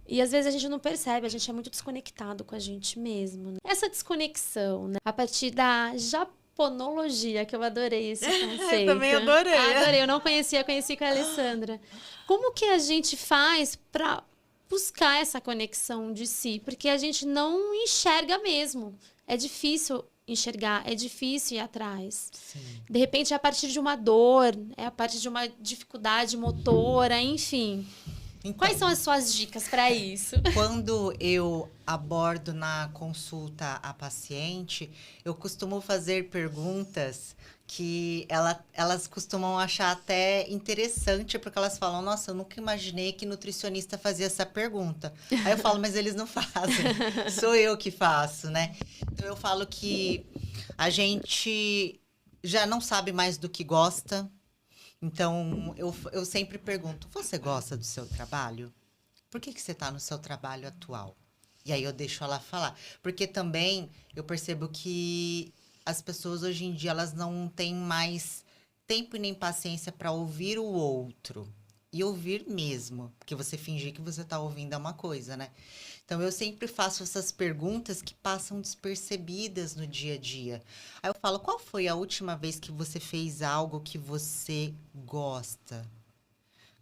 E às vezes a gente não percebe, a gente é muito desconectado com a gente mesmo. Né? Essa desconexão, né, a partir da japonologia, que eu adorei esse conceito. Eu também adorei. Adorei, eu não conhecia, conheci com a Alessandra. Como que a gente faz para buscar essa conexão de si? Porque a gente não enxerga mesmo. É difícil enxergar, é difícil ir atrás. Sim. De repente é a partir de uma dor, é a partir de uma dificuldade motora, enfim. Então, Quais são as suas dicas para isso? Quando eu abordo na consulta a paciente, eu costumo fazer perguntas que elas costumam achar até interessante, porque elas falam, nossa, eu nunca imaginei que nutricionista fazia essa pergunta. Aí eu falo, mas eles não fazem, sou eu que faço, né? Então eu falo que a gente já não sabe mais do que gosta. Então, eu sempre pergunto, você gosta do seu trabalho? Por que você está no seu trabalho atual? E aí eu deixo ela falar. Porque também eu percebo que as pessoas hoje em dia, elas não têm mais tempo e nem paciência para ouvir o outro. E ouvir mesmo. Porque você fingir que você está ouvindo é uma coisa, né? Então, eu sempre faço essas perguntas que passam despercebidas no dia a dia. Aí eu falo, qual foi a última vez que você fez algo que você gosta?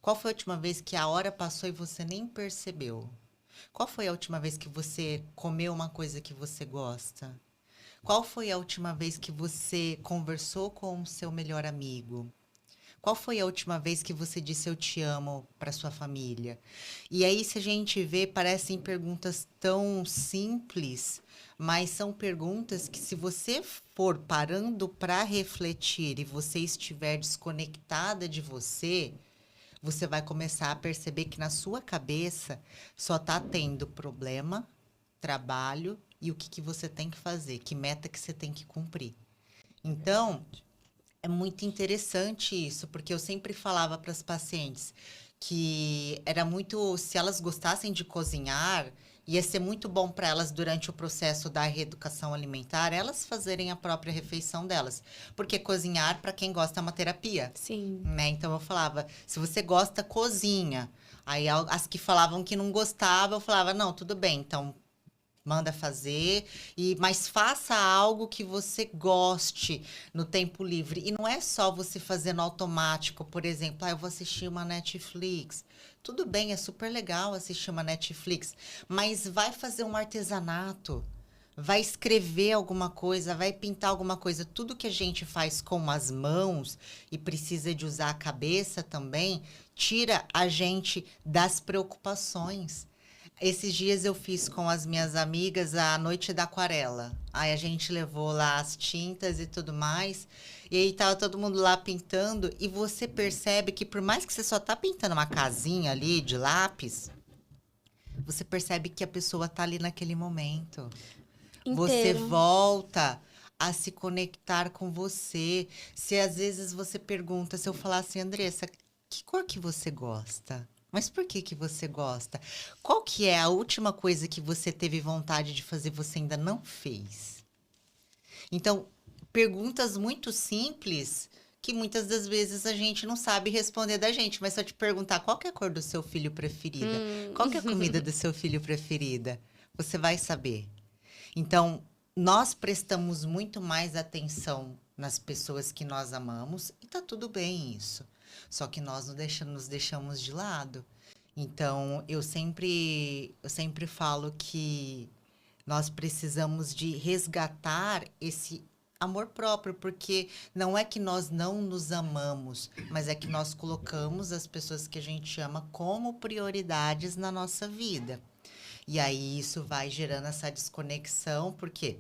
Qual foi a última vez que a hora passou e você nem percebeu? Qual foi a última vez que você comeu uma coisa que você gosta? Qual foi a última vez que você conversou com o seu melhor amigo? Qual foi a última vez que você disse eu te amo para sua família? E aí, se a gente vê, parecem perguntas tão simples, mas são perguntas que, se você for parando para refletir e você estiver desconectada de você, você vai começar a perceber que na sua cabeça só está tendo problema, trabalho e o que você tem que fazer, que meta que você tem que cumprir. Então, é muito interessante isso, porque eu sempre falava para as pacientes que era muito, se elas gostassem de cozinhar, ia ser muito bom para elas durante o processo da reeducação alimentar, elas fazerem a própria refeição delas. Porque cozinhar, para quem gosta, é uma terapia. Sim. Né? Então, eu falava, se você gosta, cozinha. Aí, as que falavam que não gostavam, eu falava, não, tudo bem, então Manda fazer, mas faça algo que você goste no tempo livre. E não é só você fazer no automático, por exemplo, eu vou assistir uma Netflix. Tudo bem, é super legal assistir uma Netflix, mas vai fazer um artesanato, vai escrever alguma coisa, vai pintar alguma coisa. Tudo que a gente faz com as mãos e precisa de usar a cabeça também, tira a gente das preocupações. Esses dias eu fiz com as minhas amigas a noite da aquarela. Aí a gente levou lá as tintas e tudo mais. E aí tava todo mundo lá pintando. E você percebe que por mais que você só tá pintando uma casinha ali de lápis, você percebe que a pessoa tá ali naquele momento. Você Inteiro. volta a se conectar com você. Se às vezes você pergunta, se eu falar assim, Andressa, que cor que você gosta? Mas por que que você gosta? Qual que é a última coisa que você teve vontade de fazer e você ainda não fez? Então, perguntas muito simples que muitas das vezes a gente não sabe responder da gente. Mas se eu te perguntar qual que é a cor do seu filho preferida, qual que é a comida do seu filho preferida, você vai saber. Então, nós prestamos muito mais atenção nas pessoas que nós amamos e tá tudo bem isso. Só que nós nos deixamos de lado. Então, eu sempre falo que nós precisamos de resgatar esse amor próprio, porque não é que nós não nos amamos, mas é que nós colocamos as pessoas que a gente ama como prioridades na nossa vida. E aí isso vai gerando essa desconexão, porque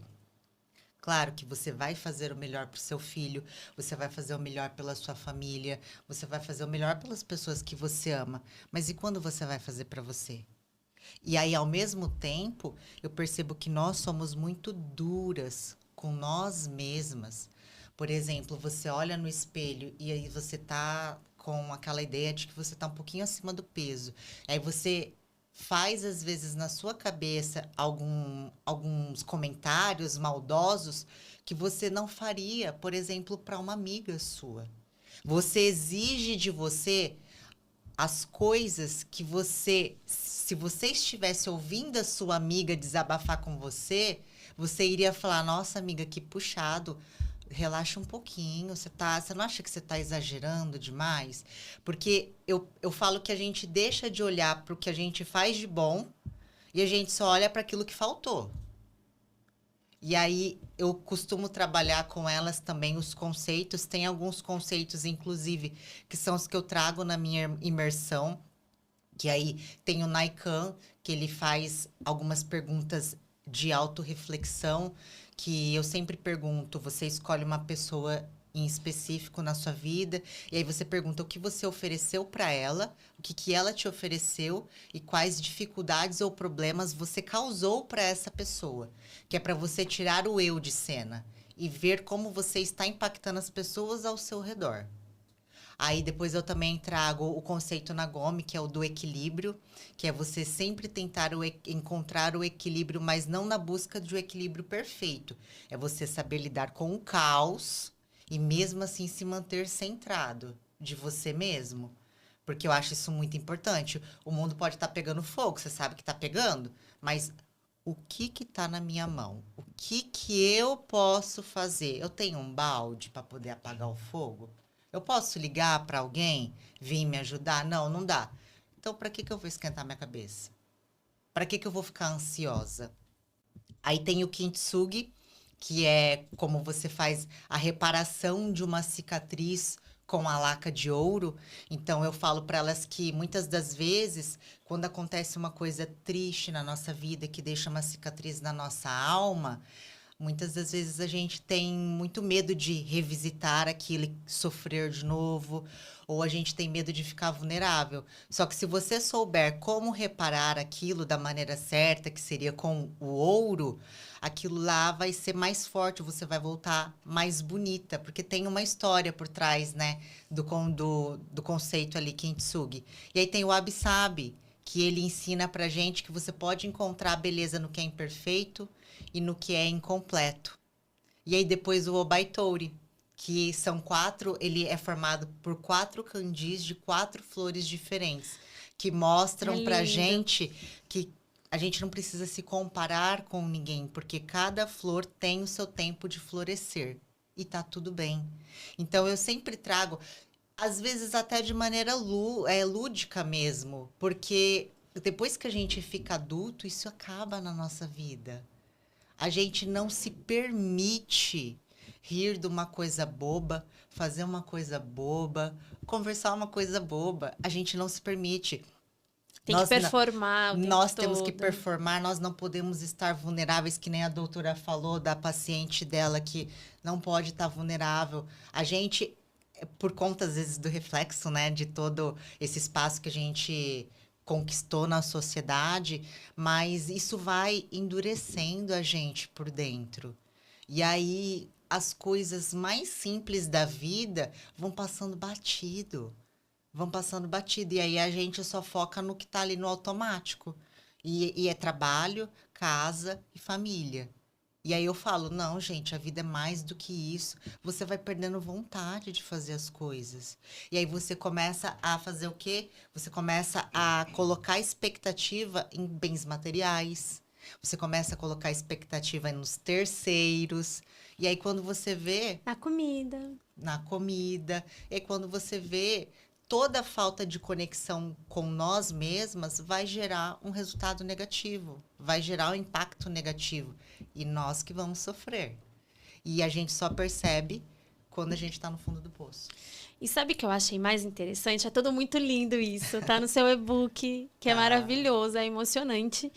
claro que você vai fazer o melhor para o seu filho, você vai fazer o melhor pela sua família, você vai fazer o melhor pelas pessoas que você ama. Mas e quando você vai fazer para você? E aí, ao mesmo tempo, eu percebo que nós somos muito duras com nós mesmas. Por exemplo, você olha no espelho e aí você tá com aquela ideia de que você tá um pouquinho acima do peso. Aí você faz, às vezes, na sua cabeça alguns comentários maldosos que você não faria, por exemplo, para uma amiga sua. Você exige de você as coisas que você, se você estivesse ouvindo a sua amiga desabafar com você, você iria falar: nossa, amiga, que puxado. Relaxa um pouquinho, você não acha que você está exagerando demais? Porque eu falo que a gente deixa de olhar para o que a gente faz de bom e a gente só olha para aquilo que faltou. E aí eu costumo trabalhar com elas também os conceitos. Tem alguns conceitos, inclusive, que são os que eu trago na minha imersão. Que aí tem o Naikan, que ele faz algumas perguntas de autorreflexão, que eu sempre pergunto, você escolhe uma pessoa em específico na sua vida, e aí você pergunta o que você ofereceu para ela, o que ela te ofereceu e quais dificuldades ou problemas você causou para essa pessoa, que é para você tirar o eu de cena e ver como você está impactando as pessoas ao seu redor. Aí depois eu também trago o conceito Nagomi, que é o do equilíbrio, que é você sempre tentar encontrar o equilíbrio, mas não na busca de um equilíbrio perfeito. É você saber lidar com o caos e mesmo assim se manter centrado de você mesmo. Porque eu acho isso muito importante. O mundo pode estar pegando fogo, você sabe que está pegando, mas o que está na minha mão? O que eu posso fazer? Eu tenho um balde para poder apagar o fogo? Eu posso ligar para alguém, vir me ajudar? Não, não dá. Então, para que eu vou esquentar minha cabeça? Para que eu vou ficar ansiosa? Aí tem o Kintsugi, que é como você faz a reparação de uma cicatriz com a laca de ouro. Então, eu falo para elas que muitas das vezes, quando acontece uma coisa triste na nossa vida, que deixa uma cicatriz na nossa alma, muitas das vezes a gente tem muito medo de revisitar aquilo e sofrer de novo, ou a gente tem medo de ficar vulnerável. Só que se você souber como reparar aquilo da maneira certa, que seria com o ouro, aquilo lá vai ser mais forte, você vai voltar mais bonita, porque tem uma história por trás, né, do conceito ali, Kintsugi. E aí tem o Wabi-Sabi, que ele ensina pra gente que você pode encontrar beleza no que é imperfeito e no que é incompleto. E aí depois o Obaitori, que são ele é formado por 4 candis de 4 flores diferentes, que mostram pra gente que a gente não precisa se comparar com ninguém, porque cada flor tem o seu tempo de florescer e tá tudo bem. Então eu sempre trago, às vezes até de maneira lúdica mesmo, porque depois que a gente fica adulto, isso acaba na nossa vida. A gente não se permite rir de uma coisa boba, fazer uma coisa boba, conversar uma coisa boba. A gente não se permite. Tem que performar o tempo Nós temos que todo. performar, nós não podemos estar vulneráveis, que nem a doutora falou da paciente dela, que não pode estar vulnerável. A gente, por conta, às vezes, do reflexo, né, de todo esse espaço que a gente conquistou na sociedade, mas isso vai endurecendo a gente por dentro. E aí, as coisas mais simples da vida vão passando batido. Vão passando batido. E aí a gente só foca no que está ali no automático. E é trabalho, casa e família. E aí eu falo, não, gente, a vida é mais do que isso. Você vai perdendo vontade de fazer as coisas. E aí você começa a fazer o quê? Você começa a colocar expectativa em bens materiais. Você começa a colocar expectativa nos terceiros. E aí quando você vê... Na comida. Na comida. E aí quando você vê... Toda falta de conexão com nós mesmas vai gerar um resultado negativo, vai gerar um impacto negativo. E nós que vamos sofrer. E a gente só percebe quando a gente está no fundo do poço. E sabe o que eu achei mais interessante? É tudo muito lindo isso, tá no seu e-book, que é maravilhoso, é emocionante.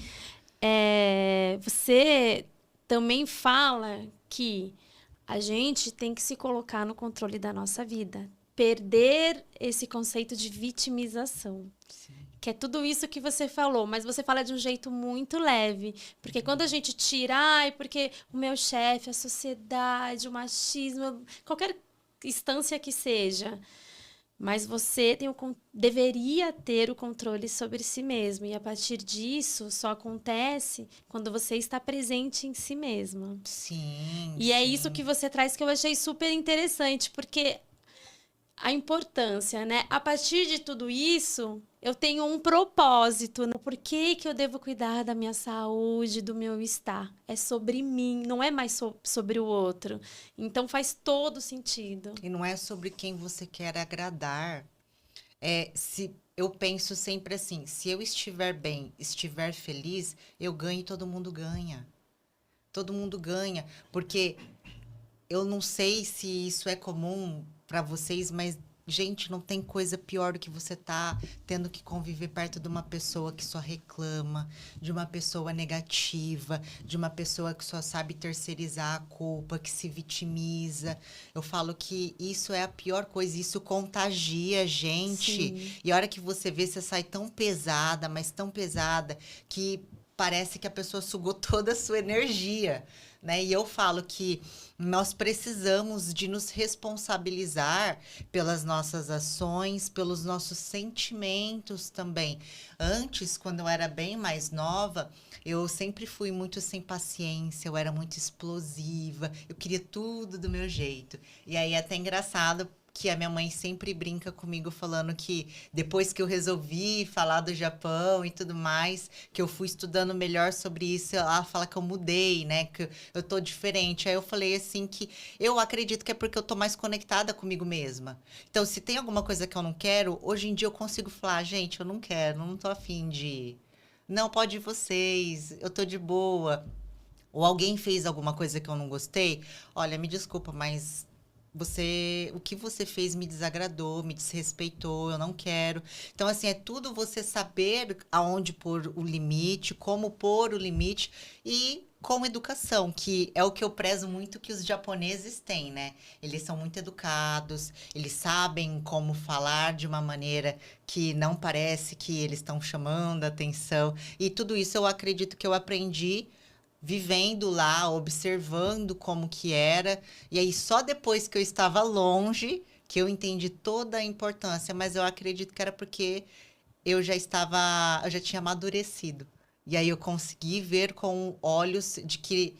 Você também fala que a gente tem que se colocar no controle da nossa vida. Perder esse conceito de vitimização. Sim. Que é tudo isso que você falou, mas você fala de um jeito muito leve. Porque quando a gente tira, porque o meu chefe, a sociedade, o machismo, qualquer instância que seja, mas você deveria ter o controle sobre si mesmo. E a partir disso, só acontece quando você está presente em si mesma. Sim. E é isso que você traz que eu achei super interessante, porque a importância, né? A partir de tudo isso, eu tenho um propósito. Né? Por que eu devo cuidar da minha saúde, do meu estar? É sobre mim, não é mais sobre o outro. Então faz todo sentido. E não é sobre quem você quer agradar. Eu penso sempre assim, se eu estiver bem, estiver feliz, eu ganho e todo mundo ganha. Todo mundo ganha, porque eu não sei se isso é comum para vocês, mas, gente, não tem coisa pior do que você tá tendo que conviver perto de uma pessoa que só reclama, de uma pessoa negativa, de uma pessoa que só sabe terceirizar a culpa, que se vitimiza. Eu falo que isso é a pior coisa, isso contagia a gente. Sim. E a hora que você vê, você sai tão pesada, mas tão pesada, que parece que a pessoa sugou toda a sua energia. Né? E eu falo que nós precisamos de nos responsabilizar pelas nossas ações, pelos nossos sentimentos também. Antes, quando eu era bem mais nova, eu sempre fui muito sem paciência, eu era muito explosiva, eu queria tudo do meu jeito. E aí é até engraçado que a minha mãe sempre brinca comigo falando que depois que eu resolvi falar do Japão e tudo mais, que eu fui estudando melhor sobre isso, ela fala que eu mudei, né? Que eu tô diferente. Aí eu falei assim que eu acredito que é porque eu tô mais conectada comigo mesma. Então, se tem alguma coisa que eu não quero, hoje em dia eu consigo falar, gente, eu não quero, não tô afim de ir. Não, pode ir vocês, eu tô de boa. Ou alguém fez alguma coisa que eu não gostei, olha, me desculpa, mas o que você fez me desagradou, me desrespeitou, eu não quero. Então, assim, é tudo você saber aonde pôr o limite, como pôr o limite e com educação, que é o que eu prezo muito que os japoneses têm, né? Eles são muito educados, eles sabem como falar de uma maneira que não parece que eles estão chamando a atenção. E tudo isso eu acredito que eu aprendi vivendo lá, observando como que era. E aí, só depois que eu estava longe, que eu entendi toda a importância. Mas eu acredito que era porque eu já tinha amadurecido. E aí, eu consegui ver com olhos de que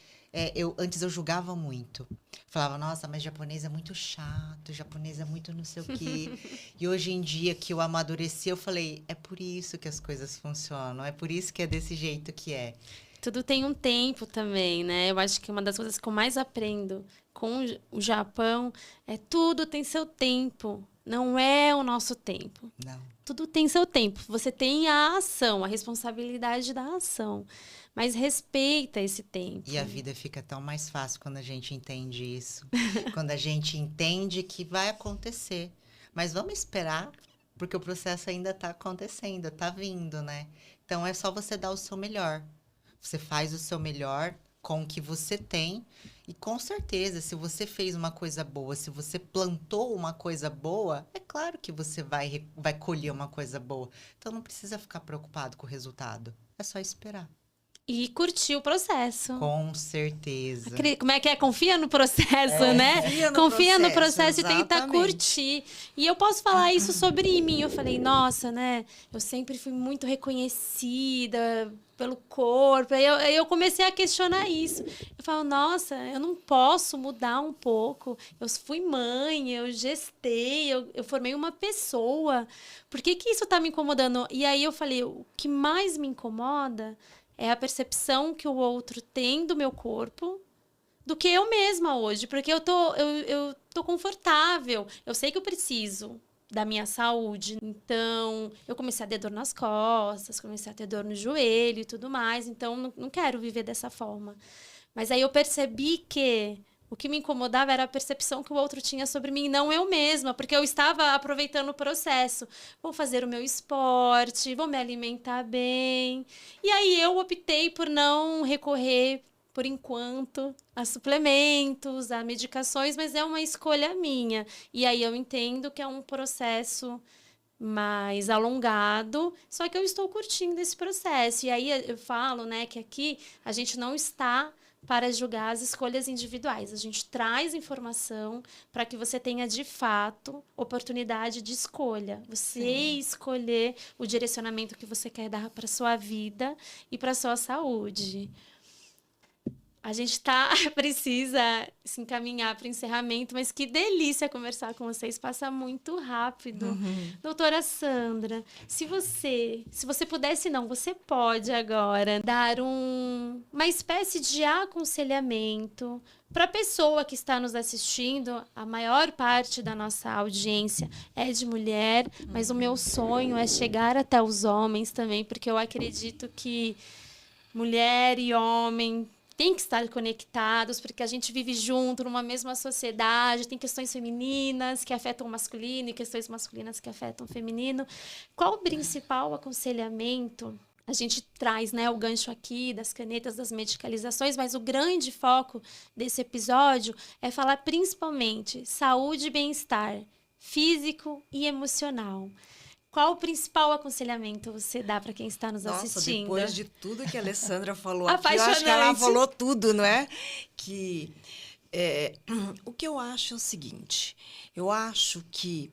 Antes eu julgava muito. Falava, nossa, mas japonês é muito chato, japonês é muito não sei o quê. E hoje em dia que eu amadureci, eu falei, é por isso que as coisas funcionam, é por isso que é desse jeito que é. Tudo tem um tempo também, né? Eu acho que uma das coisas que eu mais aprendo com o Japão é tudo tem seu tempo. Não é o nosso tempo. Não. Tudo tem seu tempo. Você tem a ação, a responsabilidade da ação. Mas respeita esse tempo. E a vida fica tão mais fácil quando a gente entende isso. Quando a gente entende que vai acontecer. Mas vamos esperar, porque o processo ainda está acontecendo, está vindo, né? Então é só você dar o seu melhor. Você faz o seu melhor com o que você tem. E com certeza, se você fez uma coisa boa, se você plantou uma coisa boa, é claro que você vai colher uma coisa boa. Então não precisa ficar preocupado com o resultado. É só esperar. E curtir o processo. Com certeza. Como é que é? Confia no processo, né? Confia no processo e tenta curtir. E eu posso falar isso sobre mim. Eu falei, nossa, né? Eu sempre fui muito reconhecida pelo corpo. Aí eu comecei a questionar isso. Eu falo, nossa, eu não posso mudar um pouco. Eu fui mãe, eu gestei, eu formei uma pessoa. Por que isso tá me incomodando? E aí eu falei, o que mais me incomoda é a percepção que o outro tem do meu corpo do que eu mesma hoje. Porque eu tô confortável. Eu sei que eu preciso da minha saúde. Então, eu comecei a ter dor nas costas, comecei a ter dor no joelho e tudo mais. Então, não quero viver dessa forma. Mas aí eu percebi que o que me incomodava era a percepção que o outro tinha sobre mim, não eu mesma, porque eu estava aproveitando o processo. Vou fazer o meu esporte, vou me alimentar bem. E aí eu optei por não recorrer, por enquanto, a suplementos, a medicações, mas é uma escolha minha. E aí eu entendo que é um processo mais alongado, só que eu estou curtindo esse processo. E aí eu falo, né, que aqui a gente não está para julgar as escolhas individuais. A gente traz informação para que você tenha, de fato, oportunidade de escolha. Você escolher o direcionamento que você quer dar para a sua vida e para a sua saúde. A gente precisa se encaminhar para o encerramento, mas que delícia conversar com vocês, passa muito rápido. Doutora Sandra, se você pudesse, não, você pode agora dar uma espécie de aconselhamento para a pessoa que está nos assistindo. A maior parte da nossa audiência é de mulher, mas o meu sonho é chegar até os homens também, porque eu acredito que mulher e homem tem que estar conectados, porque a gente vive junto numa mesma sociedade, tem questões femininas que afetam o masculino e questões masculinas que afetam o feminino. Qual o principal aconselhamento? A gente traz, né, o gancho aqui das canetas, das medicalizações, mas o grande foco desse episódio é falar principalmente saúde e bem-estar físico e emocional. Qual o principal aconselhamento você dá para quem está nos assistindo? Depois de tudo que a Alessandra falou aqui, eu acho que ela falou tudo, não é? O que eu acho é o seguinte, eu acho que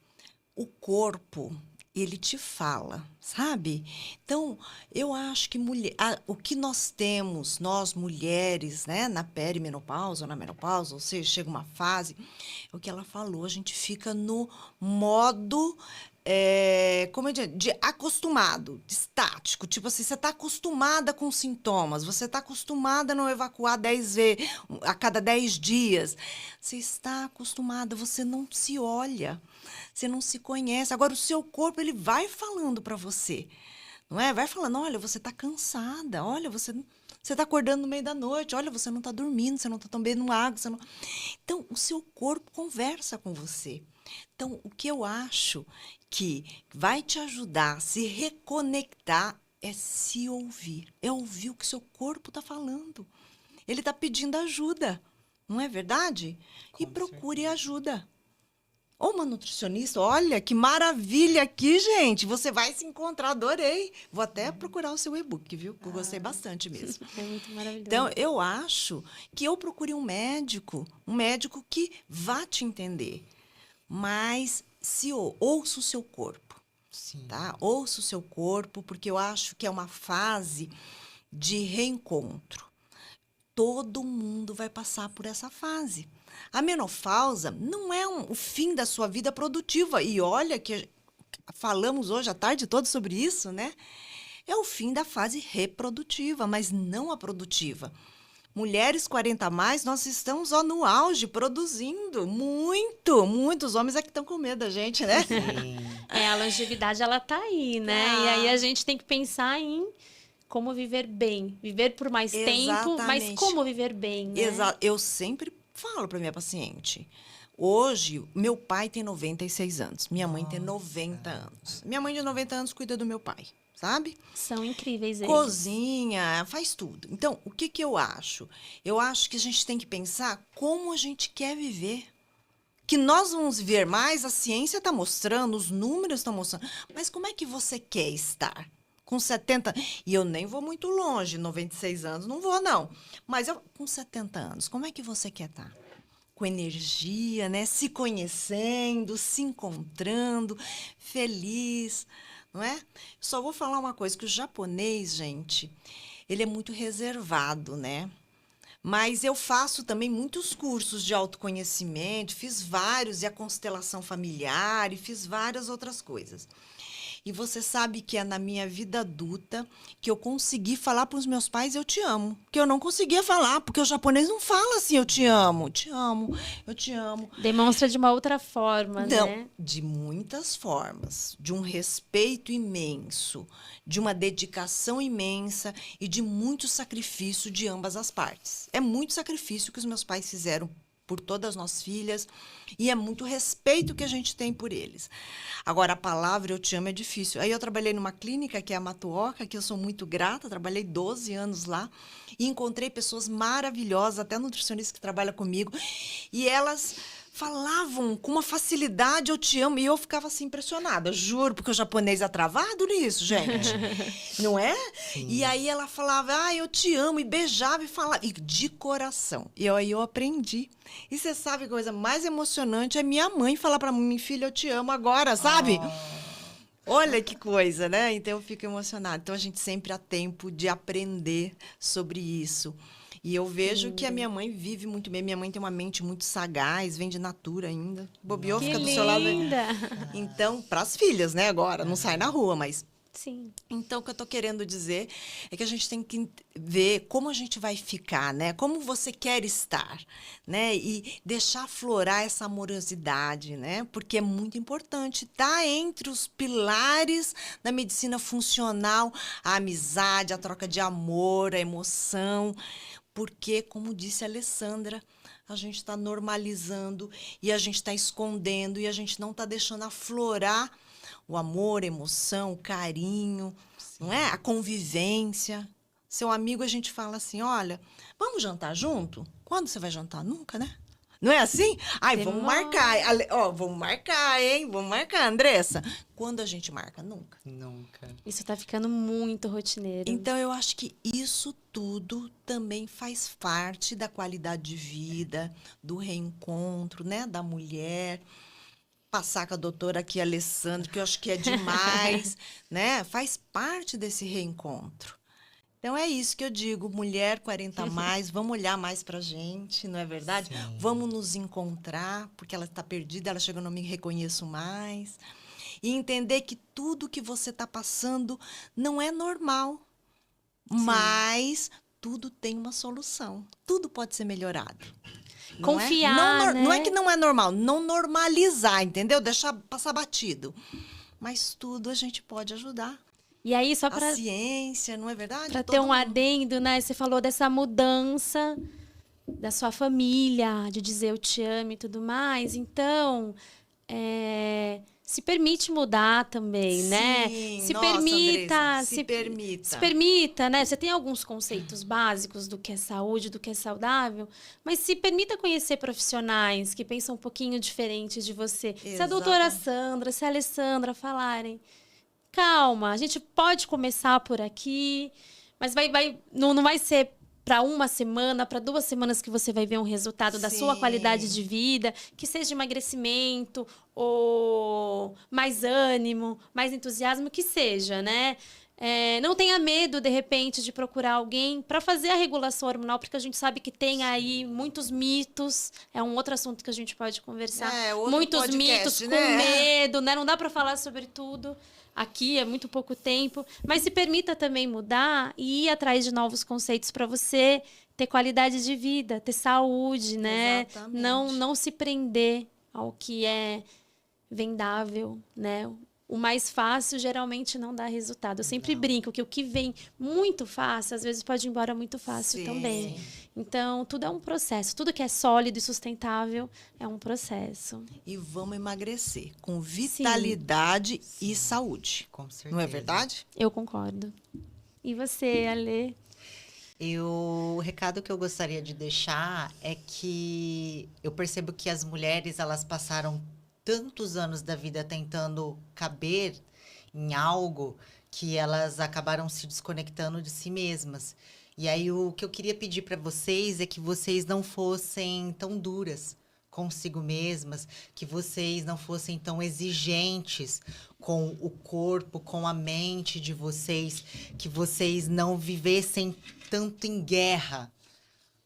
o corpo, ele te fala, sabe? Então, eu acho que o que nós temos, nós mulheres, né, na perimenopausa ou na menopausa, ou seja, chega uma fase, o que ela falou, a gente fica no modo como eu digo, de acostumado, de estático. Tipo assim, você está acostumada com sintomas, você está acostumada a não evacuar 10 vezes a cada 10 dias. Você está acostumada, você não se olha, você não se conhece. Agora, o seu corpo, ele vai falando para você, não é? Vai falando, olha, você está cansada, olha, você está acordando no meio da noite, olha, você não está dormindo, você não está tomando água. Então, o seu corpo conversa com você. Então, o que eu acho que vai te ajudar a se reconectar é se ouvir. É ouvir o que seu corpo está falando. Ele está pedindo ajuda, não é verdade? E procure ajuda. Ou uma nutricionista, olha que maravilha aqui, gente. Você vai se encontrar, adorei. Vou até procurar o seu e-book, viu? Eu gostei bastante mesmo. É muito maravilhoso. Então, eu acho que eu procure um médico que vá te entender. Mas ouça o seu corpo. Sim. Tá? Ouça o seu corpo, porque eu acho que é uma fase de reencontro. Todo mundo vai passar por essa fase. A menopausa não é o fim da sua vida produtiva. E olha que falamos hoje à tarde toda sobre isso, né? É o fim da fase reprodutiva, mas não a produtiva. Mulheres 40 a mais, nós estamos no auge, produzindo muito, muitos homens é que estão com medo da gente, né? Sim. A longevidade, ela tá aí, né? E aí a gente tem que pensar em como viver bem. Viver por mais tempo, mas Exatamente. como viver bem, né? Eu sempre falo para minha paciente. Hoje, meu pai tem 96 anos, minha mãe tem 90 anos. Minha mãe de 90 anos cuida do meu pai, sabe? São incríveis eles. Cozinha, faz tudo. Então, o que eu acho? Eu acho que a gente tem que pensar como a gente quer viver. Que nós vamos viver mais, a ciência está mostrando, os números estão mostrando. Mas como é que você quer estar? Com 70, e eu nem vou muito longe, 96 anos, não vou não. Mas com 70 anos, como é que você quer estar? Com energia, né? Se conhecendo, se encontrando, feliz, não é? Só vou falar uma coisa, que o japonês, gente, ele é muito reservado, né? Mas eu faço também muitos cursos de autoconhecimento, fiz vários, e a constelação familiar, e fiz várias outras coisas. E você sabe que é na minha vida adulta que eu consegui falar para os meus pais eu te amo. Que eu não conseguia falar, porque o japonês não fala assim, eu te amo, eu te amo. Demonstra de uma outra forma, Não, né? de muitas formas. De um respeito imenso, de uma dedicação imensa e de muito sacrifício de ambas as partes. É muito sacrifício que os meus pais fizeram por todas nós filhas, e é muito respeito que a gente tem por eles. Agora, a palavra eu te amo é difícil. Aí eu trabalhei numa clínica, que é a Matuoca, que eu sou muito grata, trabalhei 12 anos lá, e encontrei pessoas maravilhosas, até nutricionistas que trabalham comigo, e elas falavam com uma facilidade, eu te amo, e eu ficava assim impressionada, juro, porque o japonês é travado nisso, gente, não é? Sim. E aí ela falava, eu te amo, e beijava e falava, e de coração. E aí eu aprendi. E você sabe a coisa mais emocionante é minha mãe falar para mim, filha, eu te amo agora, sabe? Olha que coisa, né? Então eu fico emocionada. Então a gente sempre há tempo de aprender sobre isso. E eu vejo que a minha mãe vive muito bem. Minha mãe tem uma mente muito sagaz, vem de natura ainda. Bobeou, Que fica do seu lado. linda! Então, para as filhas, né, agora, não sai na rua, mas... Sim. Então, o que eu estou querendo dizer é que a gente tem que ver como a gente vai ficar, né? Como você quer estar, né? E deixar aflorar essa amorosidade, né? Porque é muito importante. Tá entre os pilares da medicina funcional, a amizade, a troca de amor, a emoção. Porque, como disse a Alessandra, a gente está normalizando e a gente está escondendo e a gente não está deixando aflorar o amor, a emoção, o carinho, não é? A convivência. Seu amigo, a gente fala assim, olha, vamos jantar junto? Quando você vai jantar? Nunca, né? Não é assim? Ai, vamos marcar. Vamos marcar, hein? Vamos marcar, Andressa. Quando a gente marca? Nunca. Nunca. Isso tá ficando muito rotineiro. Então, eu acho que isso tudo também faz parte da qualidade de vida, do reencontro, né? Da mulher. Passar com a doutora aqui, Alessandra, que eu acho que é demais, né? Faz parte desse reencontro. Então, é isso que eu digo, mulher 40 a mais, vamos olhar mais pra gente, não é verdade? Sim. Vamos nos encontrar, porque ela está perdida, ela chega, eu não me reconheço mais. E entender que tudo que você está passando não é normal, mas tudo tem uma solução. Tudo pode ser melhorado. Confiar, né? Não é que não é normal, não normalizar, entendeu? Deixar passar batido. Mas tudo a gente pode ajudar. E aí, só A para ciência, não é verdade? ter Todo um mundo. adendo, né? Você falou dessa mudança da sua família, de dizer eu te amo e tudo mais. Então, se permite mudar também, né? Sim, Se nossa, permita, Andressa, se permita. se permita, né? Você tem alguns conceitos básicos do que é saúde, do que é saudável, mas se permita conhecer profissionais que pensam um pouquinho diferente de você. Se a doutora Exatamente. Sandra, se a Alessandra falarem, calma, a gente pode começar por aqui, mas não vai ser para uma semana, para 2 semanas que você vai ver um resultado da sua Sim. qualidade de vida, que seja emagrecimento ou mais ânimo, mais entusiasmo, que seja, né? Não tenha medo, de repente, de procurar alguém para fazer a regulação hormonal, porque a gente sabe que tem aí muitos mitos. É um outro assunto que a gente pode conversar. Outro Muitos podcast, mitos, né? com medo, né? Não dá para falar sobre tudo. Aqui é muito pouco tempo. Mas se permita também mudar e ir atrás de novos conceitos para você ter qualidade de vida, ter saúde, né? Exatamente. Não se prender ao que é vendável, né? O mais fácil geralmente não dá resultado. Eu sempre brinco que o que vem muito fácil, às vezes pode ir embora muito fácil também. Então, tudo é um processo. Tudo que é sólido e sustentável é um processo. E vamos emagrecer com vitalidade e saúde. Com certeza. Não é verdade? Eu concordo. E você, Alê? O recado que eu gostaria de deixar é que eu percebo que as mulheres, elas passaram tantos anos da vida tentando caber em algo que elas acabaram se desconectando de si mesmas. E aí o que eu queria pedir para vocês é que vocês não fossem tão duras consigo mesmas, que vocês não fossem tão exigentes com o corpo, com a mente de vocês, que vocês não vivessem tanto em guerra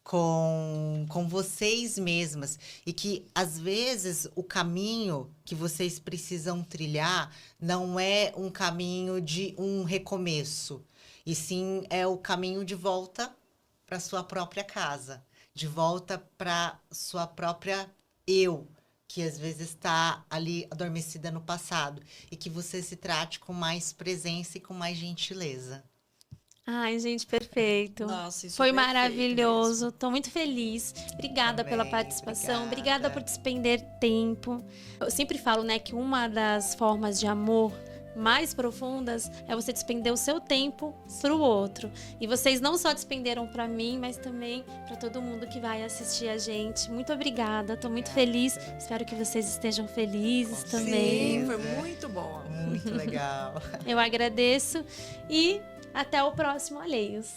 com vocês mesmas, e que às vezes o caminho que vocês precisam trilhar não é um caminho de um recomeço, e sim é o caminho de volta para sua própria casa, de volta para sua própria eu, que às vezes está ali adormecida no passado, e que você se trate com mais presença e com mais gentileza. Ai, gente, perfeito. Nossa, isso Foi perfeito maravilhoso. Estou muito feliz. Obrigada Também, pela participação. Obrigada obrigada. por despender tempo. Eu sempre falo, né, que uma das formas de amor mais profundas é você despender o seu tempo para o outro. E vocês não só despenderam para mim, mas também para todo mundo que vai assistir a gente. Muito obrigada. Estou muito feliz. Espero que vocês estejam felizes Com também. Sim, foi muito bom. Muito legal. Eu agradeço e até o próximo Alheios.